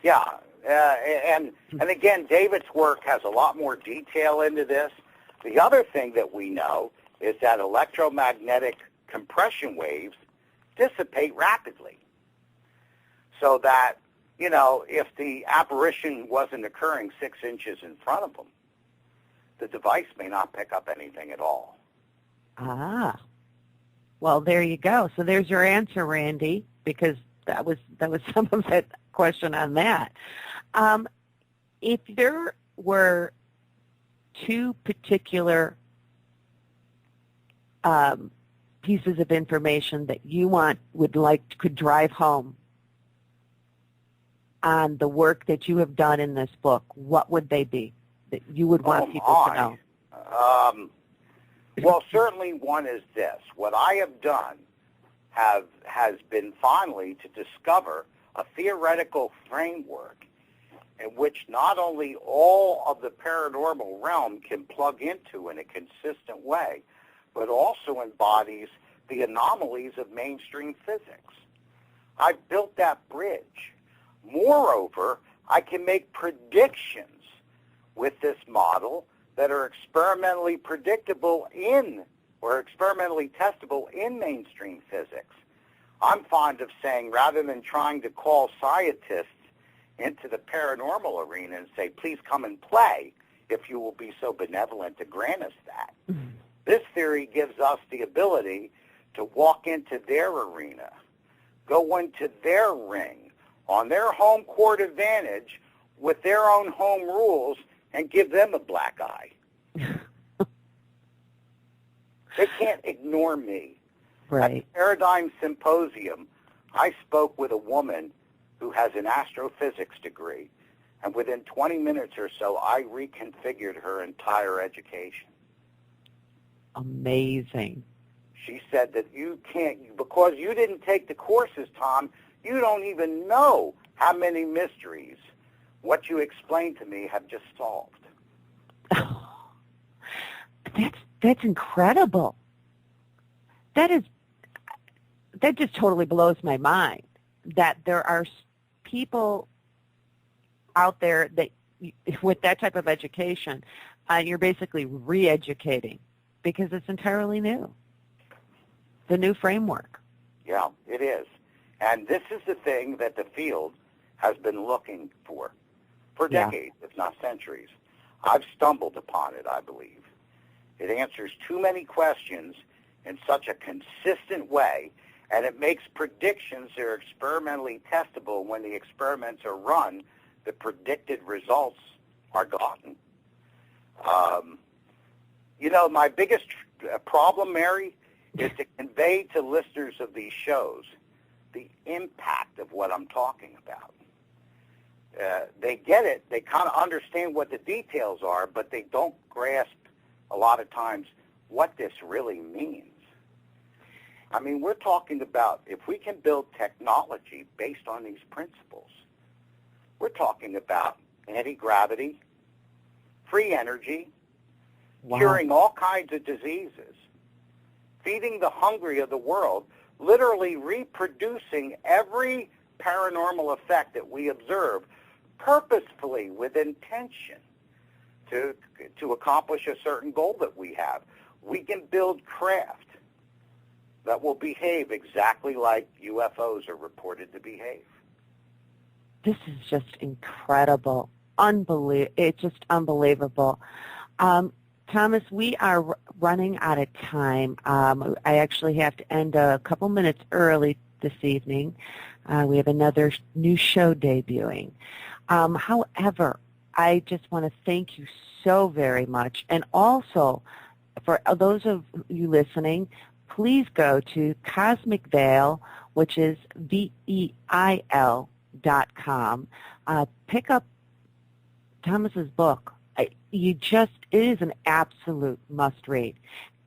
Yeah, And again, David's work has a lot more detail into this. The other thing that we know is that electromagnetic compression waves dissipate rapidly. So that, you know, if the apparition wasn't occurring 6 inches in front of them, the device may not pick up anything at all. Ah. Well, there you go. So there's your answer, Randy, because that was some of that question on that. If there were 2 particular pieces of information that you could drive home on the work that you have done in this book, what would they be that you would want people to know? Well, certainly one is this. What I have done has been finally to discover a theoretical framework in which not only all of the paranormal realm can plug into in a consistent way, but also embodies the anomalies of mainstream physics. I've built that bridge. Moreover, I can make predictions with this model that are experimentally predictable or experimentally testable in mainstream physics. I'm fond of saying, rather than trying to call scientists into the paranormal arena and say, please come and play, if you will be so benevolent to grant us that. Mm-hmm. This theory gives us the ability to walk into their arena, go into their ring, on their home court advantage, with their own home rules, and give them a black eye. They can't ignore me. Right. At the Paradigm Symposium, I spoke with a woman who has an astrophysics degree, and within 20 minutes or so, I reconfigured her entire education. Amazing. She said that you can't, because you didn't take the courses, Tom, you don't even know how many mysteries what you explained to me have just solved. That's incredible. That just totally blows my mind that there are people out there that with that type of education, and you're basically re-educating because it's entirely new. The new framework. Yeah, it is. And this is the thing that the field has been looking for decades, if not centuries. I've stumbled upon it, I believe. It answers too many questions in such a consistent way, and it makes predictions that are experimentally testable. When the experiments are run, the predicted results are gotten. You know, my biggest problem, Mary, is to convey to listeners of these shows the impact of what I'm talking about. They get it. They kind of understand what the details are, but they don't grasp a lot of times what this really means. I mean, we're talking about if we can build technology based on these principles, we're talking about anti-gravity, free energy, curing all kinds of diseases, feeding the hungry of the world, literally reproducing every paranormal effect that we observe purposefully with intention to accomplish a certain goal that we have. We can build craft that will behave exactly like UFOs are reported to behave. This is just incredible. It's just unbelievable. Thomas, we are running out of time. I actually have to end a couple minutes early this evening. We have another new show debuting. However, I just want to thank you so very much. And also, for those of you listening, please go to Cosmic Veil, which is VEIL.com. Pick up Thomas's book. It is an absolute must-read.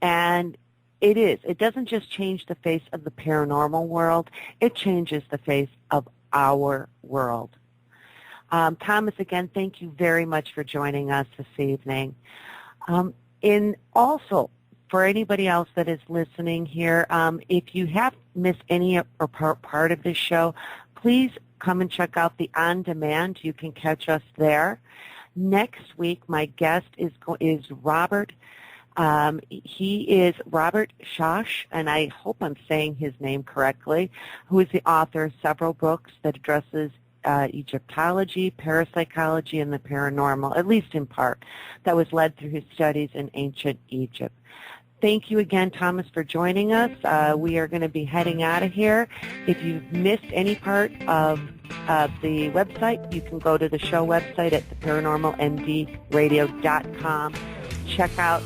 And it is. It doesn't just change the face of the paranormal world. It changes the face of our world. Thomas, again, thank you very much for joining us this evening. And also, for anybody else that is listening here, if you have missed any or part of this show, please come and check out the On Demand. You can catch us there. Next week, my guest is Robert. He is Robert Schoch, and I hope I'm saying his name correctly, who is the author of several books that addresses Egyptology, parapsychology, and the paranormal, at least in part, that was led through his studies in ancient Egypt. Thank you again, Thomas, for joining us. We are going to be heading out of here. If you've missed any part of the website, you can go to the show website at theparanormalmdradio.com. Check out